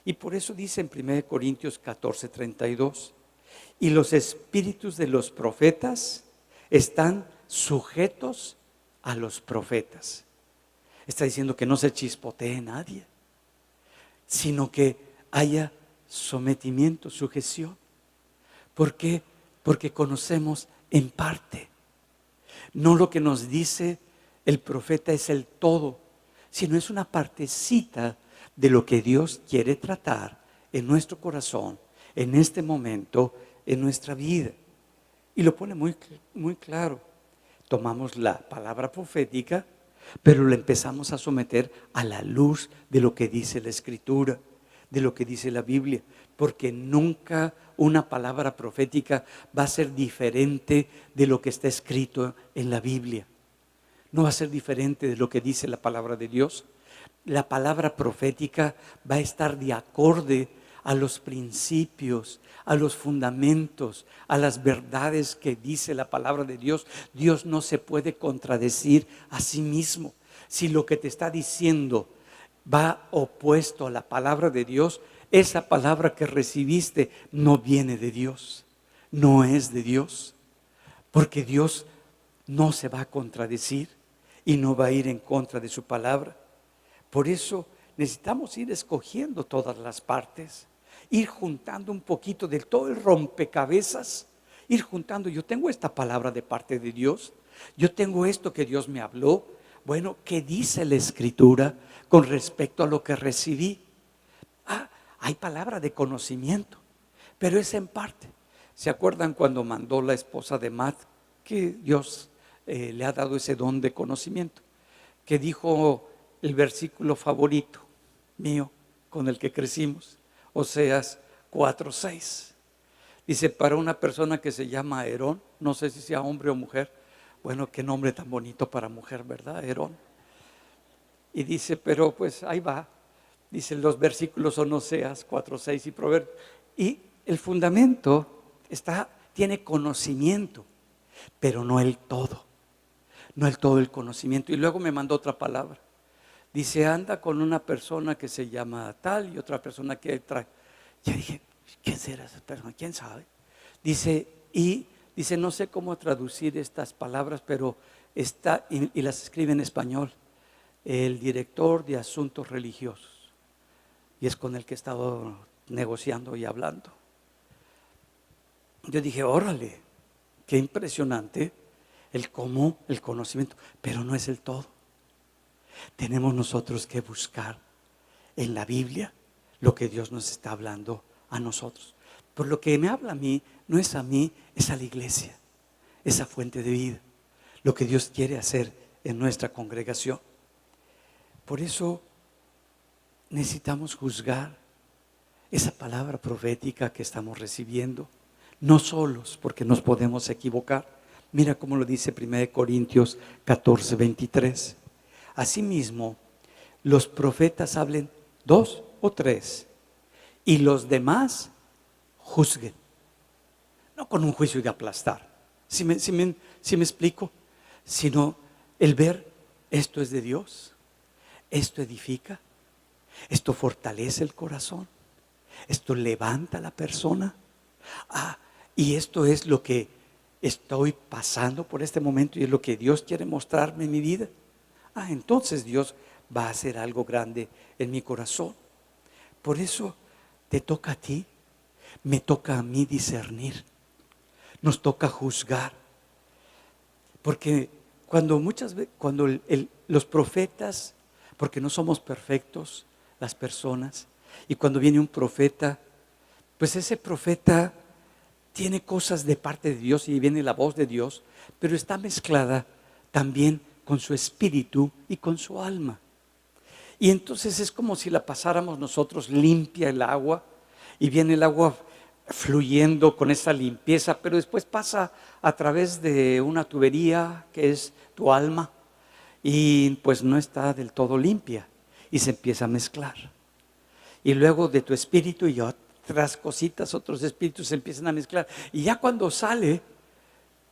Y por eso dice en 1 Corintios 14:32, y los espíritus de los profetas están sujetos a los profetas. Está diciendo que no se chispotee nadie, sino que haya sometimiento, sujeción. ¿Por qué? Porque conocemos en parte. No lo que nos dice el profeta es el todo, sino es una partecita de lo que Dios quiere tratar en nuestro corazón, en este momento, en nuestra vida. Y lo pone muy, muy claro. Tomamos la palabra profética, pero la empezamos a someter a la luz de lo que dice la Escritura, de lo que dice la Biblia, porque nunca una palabra profética va a ser diferente de lo que está escrito en la Biblia. No va a ser diferente de lo que dice la palabra de Dios. La palabra profética va a estar de acorde a los principios, a los fundamentos, a las verdades que dice la palabra de Dios. Dios no se puede contradecir a sí mismo. Si lo que te está diciendo va opuesto a la palabra de Dios, esa palabra que recibiste no viene de Dios, no es de Dios, porque Dios no se va a contradecir y no va a ir en contra de su palabra. Por eso necesitamos ir escogiendo todas las partes, ir juntando un poquito de todo el rompecabezas, ir juntando. Yo tengo esta palabra de parte de Dios, yo tengo esto que Dios me habló. Bueno, ¿qué dice la Escritura con respecto a lo que recibí? Hay palabra de conocimiento, pero es en parte. ¿Se acuerdan cuando mandó la esposa de Matt, que Dios le ha dado ese don de conocimiento? Que dijo el versículo favorito mío con el que crecimos, Oseas 4:6. Dice, para una persona que se llama Aarón, no sé si sea hombre o mujer, bueno, qué nombre tan bonito para mujer, ¿verdad? Aarón. Y dice, pero pues ahí va. Dice, los versículos son Oseas 4, 6 y Proverbios. Y el fundamento tiene conocimiento, pero no el todo. No el todo el conocimiento. Y luego me mandó otra palabra. Dice, anda con una persona que se llama tal y otra persona que trae. Yo dije, ¿quién será esa persona? ¿Quién sabe? Dice, no sé cómo traducir estas palabras, pero está, y las escribe en español, el director de asuntos religiosos. Y es con el que he estado negociando y hablando. Yo dije, órale, qué impresionante el cómo, el conocimiento, pero no es el todo. Tenemos nosotros que buscar en la Biblia lo que Dios nos está hablando a nosotros. Por lo que me habla a mí, no es a mí, es a la iglesia, esa fuente de vida, lo que Dios quiere hacer en nuestra congregación. Por eso necesitamos juzgar esa palabra profética que estamos recibiendo, no solos, porque nos podemos equivocar. Mira cómo lo dice 1 Corintios 14, 23. Asimismo, los profetas hablen 2 o 3 y los demás juzguen. No con un juicio de aplastar, si me explico, sino el ver, esto es de Dios, esto edifica, esto fortalece el corazón, esto levanta a la persona. Y esto es lo que estoy pasando por este momento y es lo que Dios quiere mostrarme en mi vida. Entonces Dios va a hacer algo grande en mi corazón. Por eso te toca a ti, me toca a mí discernir, nos toca juzgar. Porque cuando los profetas, porque no somos perfectos las personas, y cuando viene un profeta, pues ese profeta tiene cosas de parte de Dios y viene la voz de Dios, pero está mezclada también con su espíritu y con su alma. Y entonces es como si la pasáramos nosotros limpia el agua y viene el agua fluyendo con esa limpieza, pero después pasa a través de una tubería que es tu alma y pues no está del todo limpia y se empieza a mezclar. Y luego de tu espíritu y otras cositas, otros espíritus se empiezan a mezclar. Y ya cuando sale,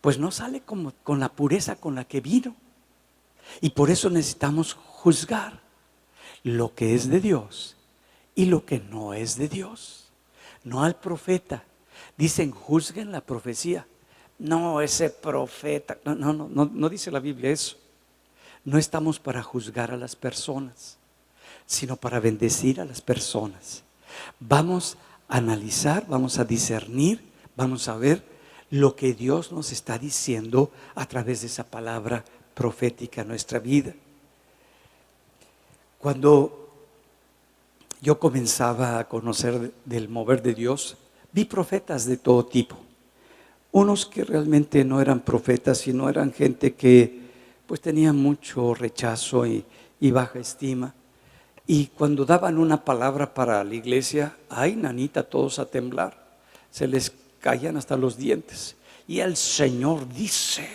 pues no sale como con la pureza con la que vino. Y por eso necesitamos juzgar lo que es de Dios y lo que no es de Dios. No al profeta. Dicen, juzguen la profecía. No, ese profeta. No dice la Biblia eso. No estamos para juzgar a las personas, sino para bendecir a las personas. Vamos a analizar, vamos a discernir, vamos a ver lo que Dios nos está diciendo a través de esa palabra profética en nuestra vida. Cuando yo comenzaba a conocer del mover de Dios, vi profetas de todo tipo. Unos que realmente no eran profetas, sino eran gente que pues tenía mucho rechazo y baja estima. Y cuando daban una palabra para la iglesia, ay, nanita, todos a temblar. Se les caían hasta los dientes. Y el Señor dice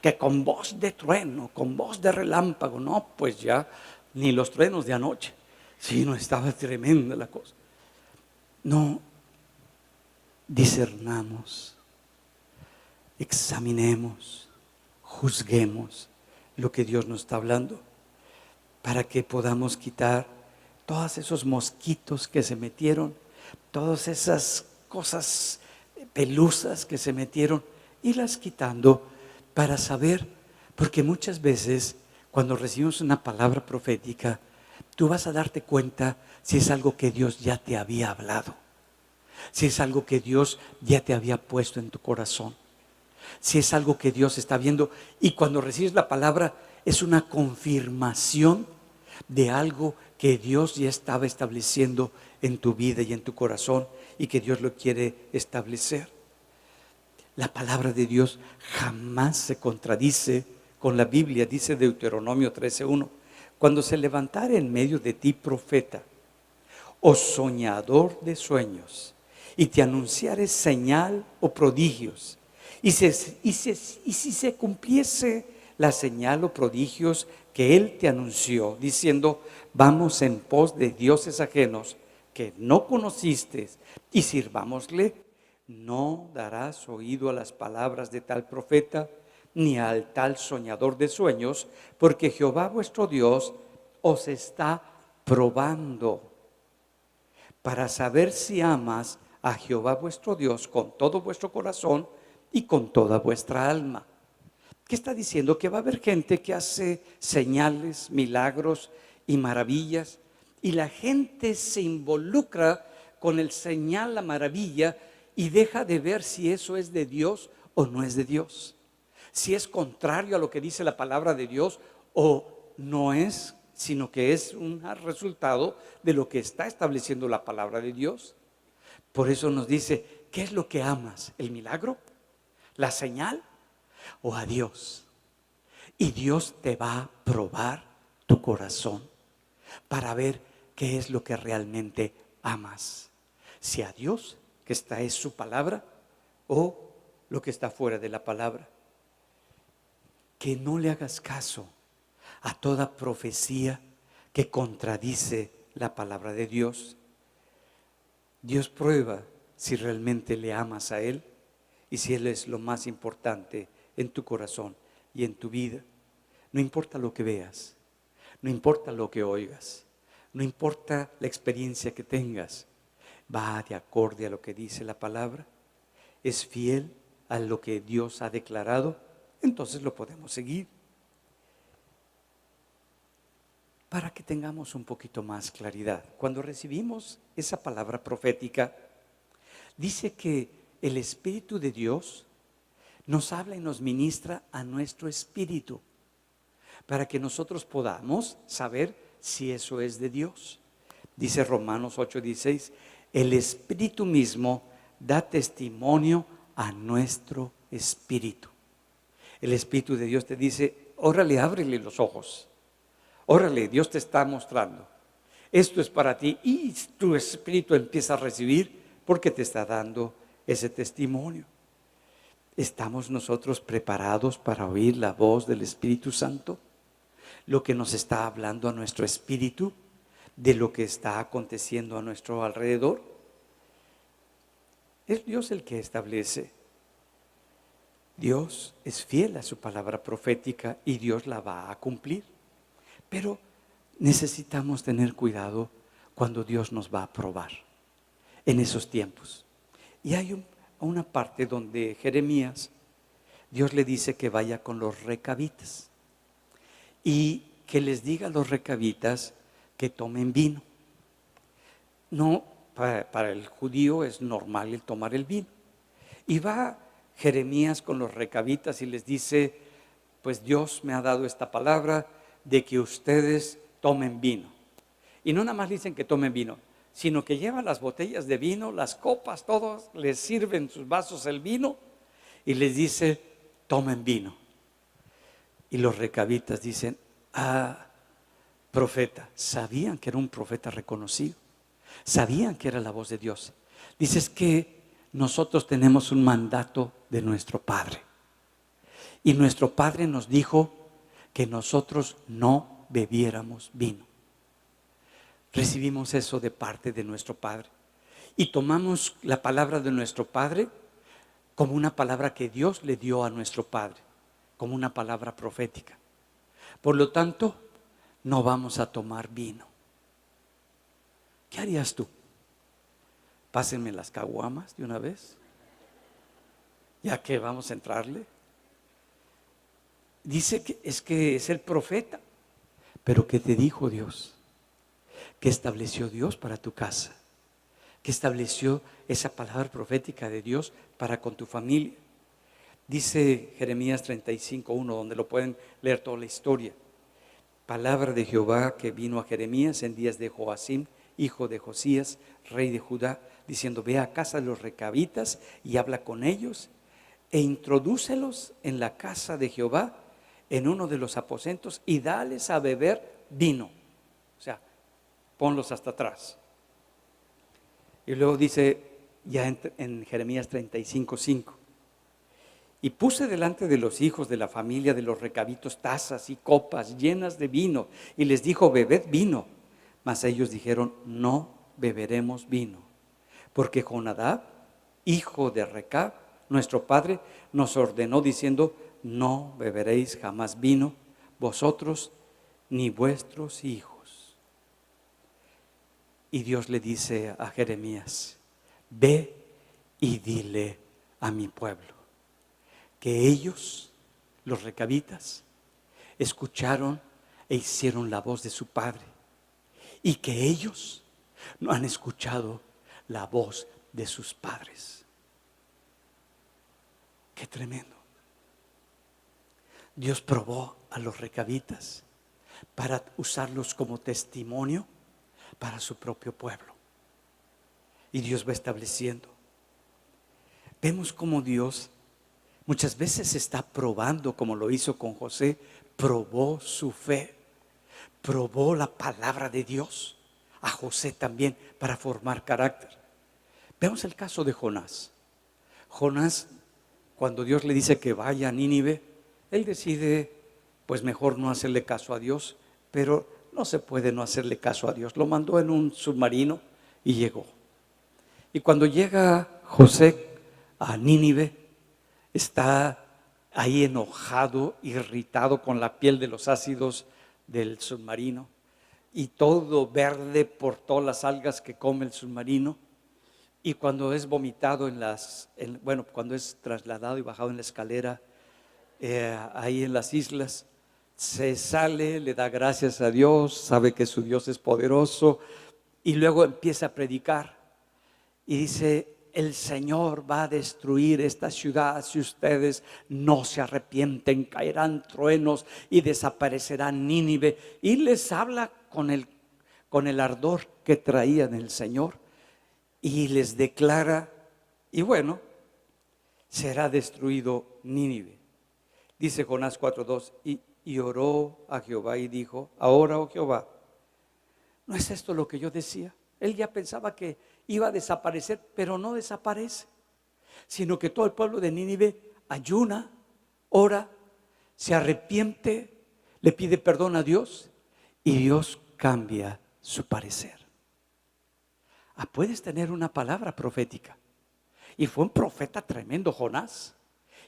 que con voz de trueno, con voz de relámpago, no, pues ya ni los truenos de anoche. Sí, no, estaba tremenda la cosa. No, discernamos, examinemos, juzguemos lo que Dios nos está hablando, para que podamos quitar todos esos mosquitos que se metieron, todas esas cosas pelusas que se metieron, irlas quitando para saber, porque muchas veces cuando recibimos una palabra profética, tú vas a darte cuenta si es algo que Dios ya te había hablado, si es algo que Dios ya te había puesto en tu corazón, si es algo que Dios está viendo. Y cuando recibes la palabra es una confirmación de algo que Dios ya estaba estableciendo en tu vida y en tu corazón y que Dios lo quiere establecer. La palabra de Dios jamás se contradice con la Biblia. Dice Deuteronomio 13:1: cuando se levantare en medio de ti profeta o soñador de sueños y te anunciare señal o prodigios. Y si se cumpliese la señal o prodigios que él te anunció, diciendo, vamos en pos de dioses ajenos que no conociste y sirvámosle, no darás oído a las palabras de tal profeta, ni al tal soñador de sueños, porque Jehová vuestro Dios os está probando para saber si amas a Jehová vuestro Dios con todo vuestro corazón y con toda vuestra alma. ¿Qué está diciendo? Que va a haber gente que hace señales, milagros y maravillas, y la gente se involucra con el señal, la maravilla, y deja de ver si eso es de Dios o no es de Dios, si es contrario a lo que dice la palabra de Dios o no es, sino que es un resultado de lo que está estableciendo la palabra de Dios. Por eso nos dice, ¿qué es lo que amas? ¿El milagro? ¿La señal? ¿O a Dios? Y Dios te va a probar tu corazón para ver qué es lo que realmente amas. Si a Dios, que esta es su palabra, o lo que está fuera de la palabra. Que no le hagas caso a toda profecía que contradice la palabra de Dios. Dios prueba si realmente le amas a Él y si Él es lo más importante en tu corazón y en tu vida. No importa lo que veas, no importa lo que oigas, no importa la experiencia que tengas, va de acorde a lo que dice la palabra, es fiel a lo que Dios ha declarado, entonces lo podemos seguir. Para que tengamos un poquito más claridad, cuando recibimos esa palabra profética, dice que el Espíritu de Dios nos habla y nos ministra a nuestro espíritu, para que nosotros podamos saber si eso es de Dios. Dice Romanos 8:16, el Espíritu mismo da testimonio a nuestro espíritu. El Espíritu de Dios te dice, órale, ábrele los ojos. Órale, Dios te está mostrando. Esto es para ti y tu espíritu empieza a recibir porque te está dando ese testimonio. ¿Estamos nosotros preparados para oír la voz del Espíritu Santo? Lo que nos está hablando a nuestro espíritu de lo que está aconteciendo a nuestro alrededor. Es Dios el que establece. Dios es fiel a su palabra profética y Dios la va a cumplir. Pero necesitamos tener cuidado cuando Dios nos va a probar en esos tiempos. Y hay una parte donde Jeremías, Dios le dice que vaya con los recabitas y que les diga a los recabitas que tomen vino. No, para el judío es normal el tomar el vino. Y va Jeremías con los recabitas y les dice, pues Dios me ha dado esta palabra de que ustedes tomen vino. Y no nada más dicen que tomen vino, sino que llevan las botellas de vino, las copas, todos les sirven sus vasos el vino y les dice, tomen vino. Y los recabitas dicen, profeta, sabían que era un profeta reconocido, sabían que era la voz de Dios. Dices que nosotros tenemos un mandato de nuestro Padre y nuestro Padre nos dijo que nosotros no bebiéramos vino. Recibimos eso de parte de nuestro Padre y tomamos la palabra de nuestro Padre como una palabra que Dios le dio a nuestro Padre, como una palabra profética. Por lo tanto, no vamos a tomar vino. ¿Qué harías tú? Pásenme las caguamas de una vez, ya que vamos a entrarle. Dice que es el profeta, pero ¿qué te dijo Dios? ¿Qué estableció Dios para tu casa? ¿Qué estableció esa palabra profética de Dios para con tu familia? Dice Jeremías 35:1, donde lo pueden leer toda la historia. Palabra de Jehová que vino a Jeremías en días de Joacim, hijo de Josías, rey de Judá, diciendo, ve a casa de los recabitas y habla con ellos e introdúcelos en la casa de Jehová, en uno de los aposentos, y dales a beber vino. O sea, ponlos hasta atrás. Y luego dice, ya en Jeremías 35:5. Y puse delante de los hijos de la familia de los recabitos tazas y copas llenas de vino, y les dijo: bebed vino. Mas ellos dijeron: no beberemos vino, porque Jonadab, hijo de Recab, nuestro padre, nos ordenó diciendo: no beberéis jamás vino, vosotros ni vuestros hijos. Y Dios le dice a Jeremías: ve y dile a mi pueblo que ellos, los recabitas, escucharon e hicieron la voz de su padre, y que ellos no han escuchado la voz de sus padres. Qué tremendo. Dios probó a los recabitas para usarlos como testimonio para su propio pueblo. Y Dios va estableciendo. Vemos cómo Dios muchas veces está probando, como lo hizo con José. Probó su fe, probó la palabra de Dios a José también para formar carácter. Vemos el caso de Jonás. Jonás, cuando Dios le dice que vaya a Nínive, él decide pues mejor no hacerle caso a Dios, pero no se puede no hacerle caso a Dios. Lo mandó en un submarino y llegó. Y cuando llega José a Nínive, está ahí enojado, irritado, con la piel de los ácidos del submarino y todo verde por todas las algas que come el submarino. Y cuando es vomitado cuando es trasladado y bajado en la escalera ahí en las islas, se sale, le da gracias a Dios, sabe que su Dios es poderoso, y luego empieza a predicar y dice: el Señor va a destruir esta ciudad si ustedes no se arrepienten, caerán truenos y desaparecerá Nínive. Y les habla con el ardor que traían el Señor y les declara, y bueno, será destruido Nínive. Dice Jonás 4:2, y oró a Jehová y dijo: ahora, oh Jehová, ¿no es esto lo que yo decía? Él ya pensaba que iba a desaparecer, pero no desaparece, sino que todo el pueblo de Nínive ayuna, ora, se arrepiente, le pide perdón a Dios y Dios cambia su parecer. Puedes tener una palabra profética, y fue un profeta tremendo Jonás,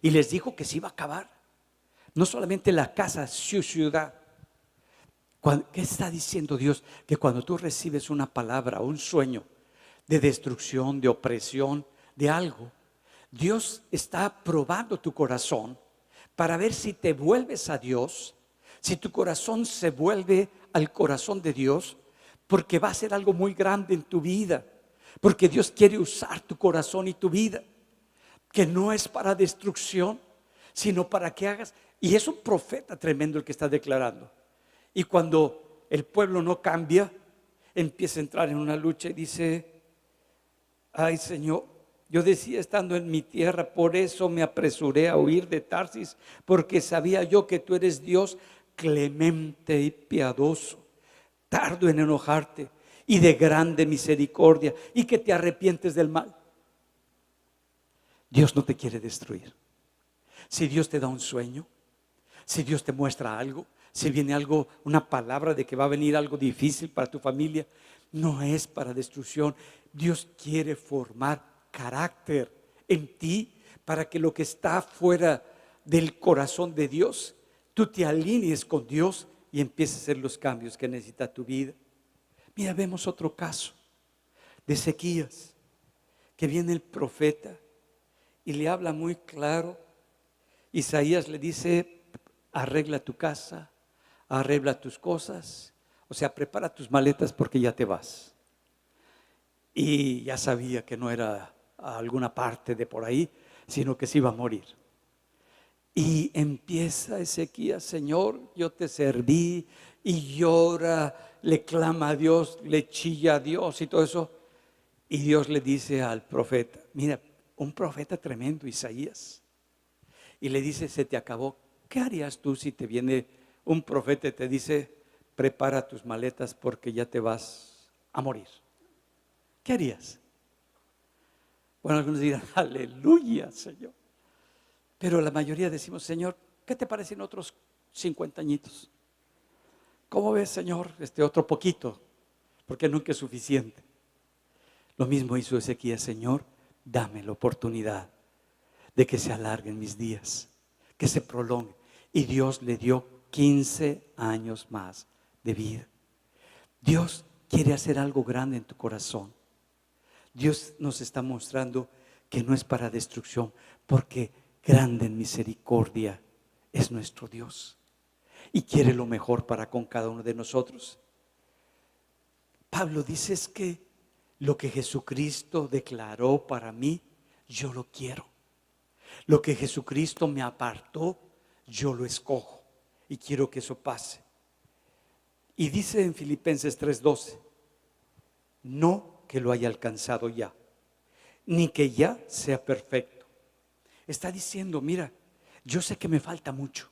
y les dijo que se iba a acabar, no solamente la casa, su ciudad. ¿Qué está diciendo Dios? Que cuando tú recibes una palabra, un sueño de destrucción, de opresión, de algo, Dios está probando tu corazón para ver si te vuelves a Dios, si tu corazón se vuelve al corazón de Dios, porque va a ser algo muy grande en tu vida, porque Dios quiere usar tu corazón y tu vida, que no es para destrucción, sino para que hagas. Y es un profeta tremendo el que está declarando. Y cuando el pueblo no cambia, empieza a entrar en una lucha y dice: ay Señor, yo decía estando en mi tierra, por eso me apresuré a huir de Tarsis, porque sabía yo que tú eres Dios clemente y piadoso, tardo en enojarte y de grande misericordia, y que te arrepientes del mal. Dios no te quiere destruir. Si Dios te da un sueño, si Dios te muestra algo, si viene algo, una palabra de que va a venir algo difícil para tu familia, no es para destrucción. Dios quiere formar carácter en ti para que lo que está fuera del corazón de Dios, tú te alinees con Dios y empieces a hacer los cambios que necesita tu vida. Mira, vemos otro caso de Ezequías, que viene el profeta y le habla muy claro. Isaías le dice: arregla tu casa, arregla tus cosas, o sea, prepara tus maletas porque ya te vas. Y ya sabía que no era a alguna parte de por ahí, sino que se iba a morir. Y empieza Ezequías: Señor, yo te serví, y llora, le clama a Dios, le chilla a Dios y todo eso. Y Dios le dice al profeta, mira, un profeta tremendo, Isaías, y le dice: se te acabó. ¿Qué harías tú si te viene un profeta y te dice: prepara tus maletas porque ya te vas a morir? ¿Qué harías? Bueno, algunos dirán, aleluya, Señor. Pero la mayoría decimos, Señor, ¿qué te parecen otros 50 añitos? ¿Cómo ves, Señor, este otro poquito? Porque nunca es suficiente. Lo mismo hizo Ezequías, Señor, dame la oportunidad de que se alarguen mis días, que se prolonguen. Y Dios le dio 15 años más de vida. Dios quiere hacer algo grande en tu corazón. Dios nos está mostrando que no es para destrucción, porque grande en misericordia es nuestro Dios y quiere lo mejor para con cada uno de nosotros. Pablo dice es que lo que Jesucristo declaró para mí, yo lo quiero. Lo que Jesucristo me apartó, yo lo escojo y quiero que eso pase. Y dice en Filipenses 3:12, no que lo haya alcanzado ya, ni que ya sea perfecto. Está diciendo, mira, yo sé que me falta mucho.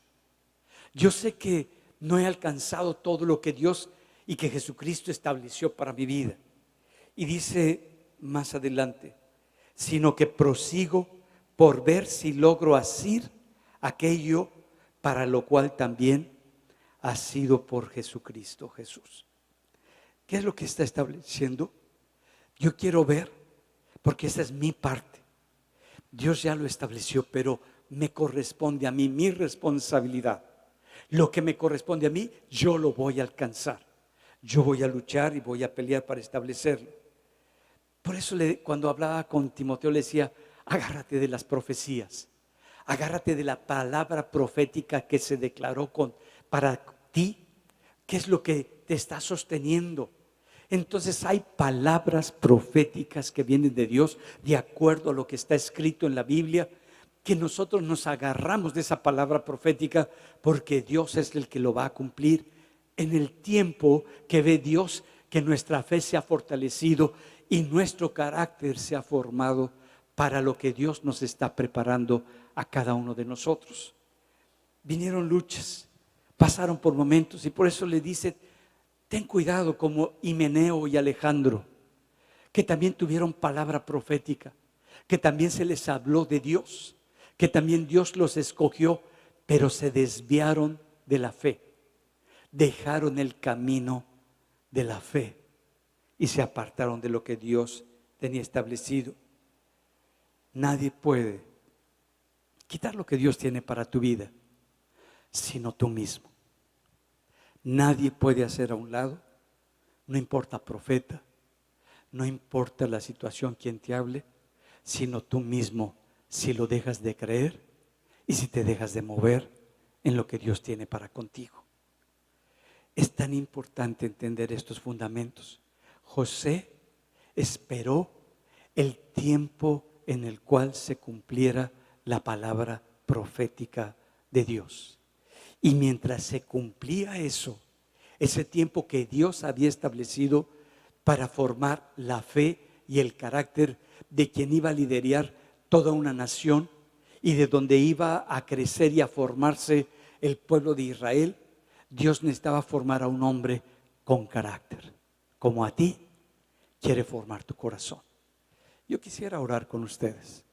Yo sé que no he alcanzado todo lo que Dios y que Jesucristo estableció para mi vida. Y dice más adelante, sino que prosigo por ver si logro hacer aquello para lo cual también ha sido por Jesucristo Jesús. ¿Qué es lo que está estableciendo? Yo quiero ver, porque esa es mi parte. Dios ya lo estableció, pero me corresponde a mí, mi responsabilidad. Lo que me corresponde a mí, yo lo voy a alcanzar. Yo voy a luchar y voy a pelear para establecerlo. Por eso cuando hablaba con Timoteo le decía, agárrate de las profecías. Agárrate de la palabra profética que se declaró para ti. ¿Qué es lo que te está sosteniendo? Entonces hay palabras proféticas que vienen de Dios de acuerdo a lo que está escrito en la Biblia, que nosotros nos agarramos de esa palabra profética porque Dios es el que lo va a cumplir en el tiempo que ve Dios que nuestra fe se ha fortalecido y nuestro carácter se ha formado para lo que Dios nos está preparando a cada uno de nosotros. Vinieron luchas, pasaron por momentos y por eso le dice, ten cuidado como Himeneo y Alejandro, que también tuvieron palabra profética, que también se les habló de Dios, que también Dios los escogió, pero se desviaron de la fe, dejaron el camino de la fe y se apartaron de lo que Dios tenía establecido. Nadie puede quitar lo que Dios tiene para tu vida, sino tú mismo. Nadie puede hacer a un lado, no importa profeta, no importa la situación quien te hable, sino tú mismo, si lo dejas de creer y si te dejas de mover en lo que Dios tiene para contigo. Es tan importante entender estos fundamentos. José esperó el tiempo en el cual se cumpliera la palabra profética de Dios. Y mientras se cumplía eso, ese tiempo que Dios había establecido para formar la fe y el carácter de quien iba a liderar toda una nación y de donde iba a crecer y a formarse el pueblo de Israel, Dios necesitaba formar a un hombre con carácter, como a ti quiere formar tu corazón. Yo quisiera orar con ustedes.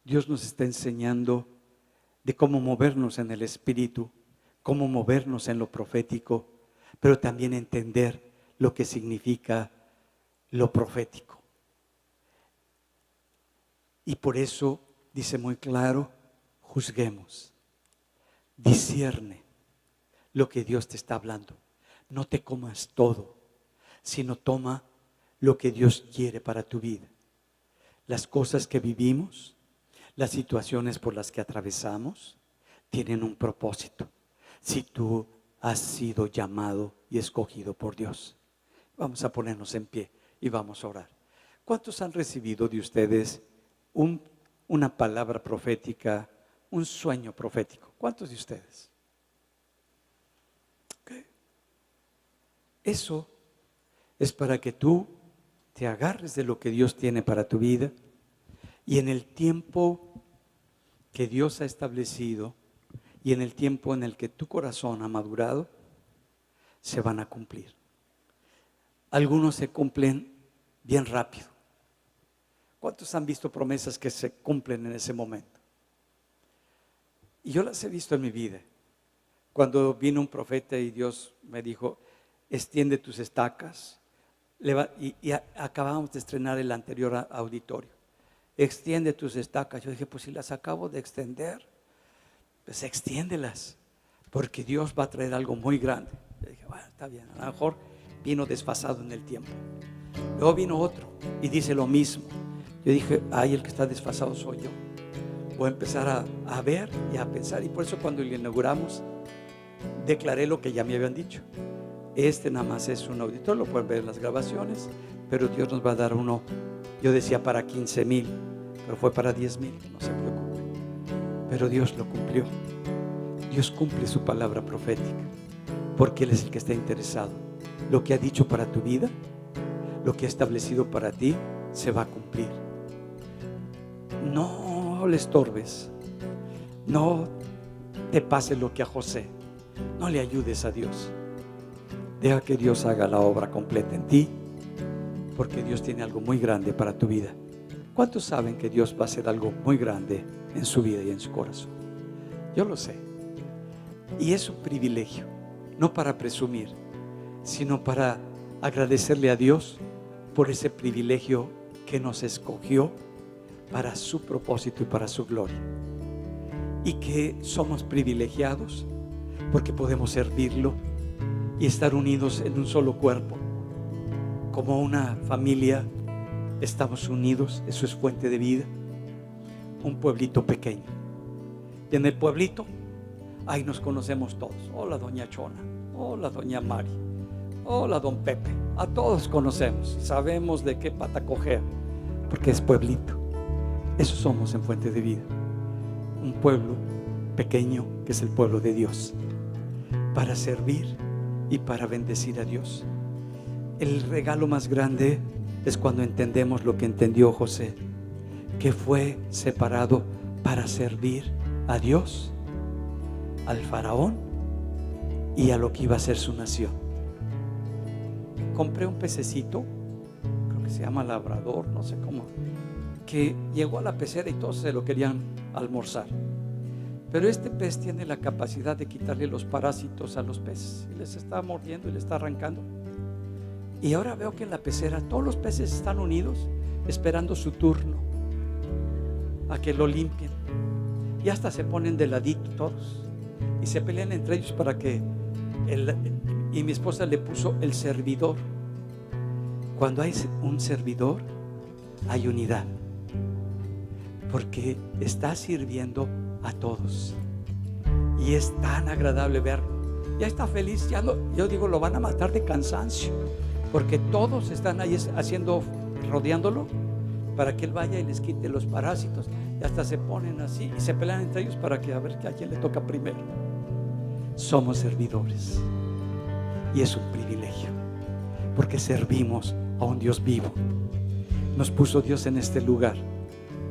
Dios nos está enseñando de cómo movernos en el Espíritu, cómo movernos en lo profético, pero también entender lo que significa lo profético. Y por eso dice muy claro, juzguemos, discierne lo que Dios te está hablando. No te comas todo, sino toma lo que Dios quiere para tu vida. Las cosas que vivimos, las situaciones por las que atravesamos, tienen un propósito. Si tú has sido llamado y escogido por Dios. Vamos a ponernos en pie y vamos a orar. ¿Cuántos han recibido de ustedes una palabra profética, un sueño profético? ¿Cuántos de ustedes? Okay. Eso es para que tú te agarres de lo que Dios tiene para tu vida y en el tiempo que Dios ha establecido y en el tiempo en el que tu corazón ha madurado, se van a cumplir. Algunos se cumplen bien rápido, ¿Cuántos han visto promesas que se cumplen en ese momento? Y yo las he visto en mi vida. Cuando vino un profeta y Dios me dijo, extiende tus estacas. Y acabamos de estrenar el anterior auditorio. Extiende tus estacas. Yo dije, pues si las acabo de extender, pues extiéndelas, porque Dios va a traer algo muy grande. Yo dije, bueno, está bien, a lo mejor vino desfasado en el tiempo. Luego vino otro y dice lo mismo. Yo dije, ay, el que está desfasado soy yo. Voy a empezar a ver y a pensar. Y por eso cuando lo inauguramos, declaré lo que ya me habían dicho. Este nada más es un auditorio, lo pueden ver en las grabaciones, pero Dios nos va a dar uno. Yo decía para 15,000, pero fue para 10,000, no se preocupe. Pero Dios lo cumplió. Dios cumple su palabra profética, porque Él es el que está interesado. Lo que ha dicho para tu vida, lo que ha establecido para ti, se va a cumplir. No le estorbes, no te pase lo que a José. No le ayudes a Dios. Deja que Dios haga la obra completa en ti, porque Dios tiene algo muy grande para tu vida. ¿Cuántos saben que Dios va a hacer algo muy grande en su vida y en su corazón? Yo lo sé. Y es un privilegio, no para presumir, sino para agradecerle a Dios por ese privilegio que nos escogió para su propósito y para su gloria. Y que somos privilegiados porque podemos servirlo y estar unidos en un solo cuerpo. Como una familia estamos unidos, eso es fuente de vida. Un pueblito pequeño. Y en el pueblito, ahí nos conocemos todos. Hola doña Chona, hola doña Mari, hola don Pepe. A todos conocemos, sabemos de qué pata coger, porque es pueblito. Eso somos en Fuente de Vida. Un pueblo pequeño que es el pueblo de Dios, para servir y para bendecir a Dios. El regalo más grande es cuando entendemos lo que entendió José, que fue separado para servir a Dios, al faraón y a lo que iba a ser su nación. Compré un pececito, creo que se llama labrador, no sé cómo, que llegó a la pecera y todos se lo querían almorzar. Pero este pez tiene la capacidad de quitarle los parásitos a los peces y les está mordiendo y les está arrancando. Y ahora veo que en la pecera todos los peces están unidos esperando su turno a que lo limpien, y hasta se ponen de ladito todos y se pelean entre ellos para que y mi esposa le puso el servidor. Cuando hay un servidor hay unidad, porque está sirviendo a todos y es tan agradable verlo. Ya está feliz, yo digo, lo van a matar de cansancio, porque todos están ahí rodeándolo para que él vaya y les quite los parásitos, y hasta se ponen así y se pelean entre ellos para que a ver a quién le toca primero. Somos servidores y es un privilegio, porque servimos a un Dios vivo. Nos puso Dios en este lugar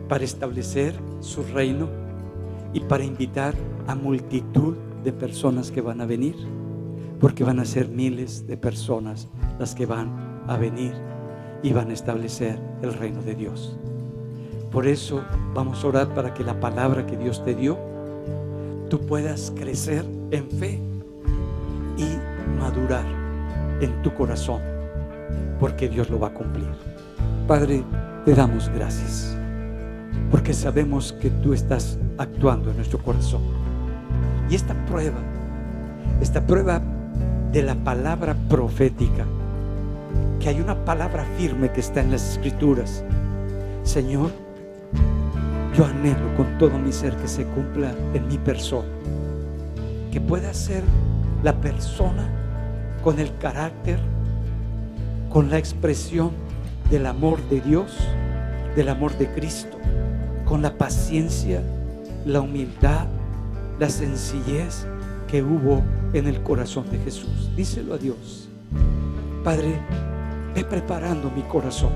para establecer su reino y para invitar a multitud de personas que van a venir, porque van a ser miles de personas las que van a venir y van a establecer el reino de Dios. Por eso vamos a orar para que la palabra que Dios te dio, tú puedas crecer en fe y madurar en tu corazón, porque Dios lo va a cumplir. Padre, te damos gracias, porque sabemos que tú estás actuando en nuestro corazón. Y esta prueba de la palabra profética, que hay una palabra firme que está en las Escrituras, Señor, yo anhelo con todo mi ser que se cumpla en mi persona, que pueda ser la persona con el carácter, con la expresión del amor de Dios, del amor de Cristo, con la paciencia, la humildad, la sencillez que hubo en el corazón de Jesús. Díselo a Dios. Padre, ve preparando mi corazón,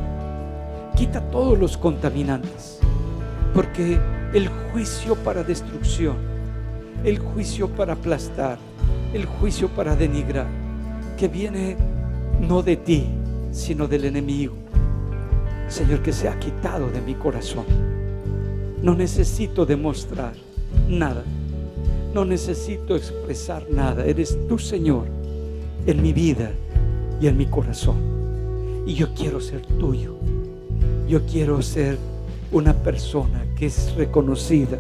quita todos los contaminantes, porque el juicio para destrucción, el juicio para aplastar, el juicio para denigrar, que viene no de ti, sino del enemigo, Señor, que se ha quitado de mi corazón. No necesito demostrar nada. No necesito expresar nada. Eres tú, Señor, en mi vida y en mi corazón. Y yo quiero ser tuyo. Yo quiero ser una persona que es reconocida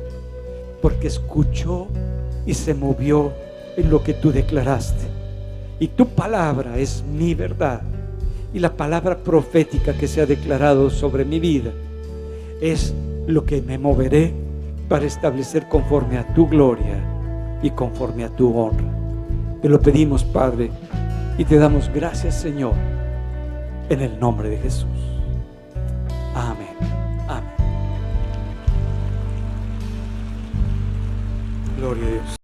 porque escuchó y se movió en lo que tú declaraste. Y tu palabra es mi verdad. Y la palabra profética que se ha declarado sobre mi vida es lo que me moveré para establecer conforme a tu gloria y conforme a tu honra. Te lo pedimos, Padre, y te damos gracias, Señor, en el nombre de Jesús. Amén. Amén. Gloria a Dios.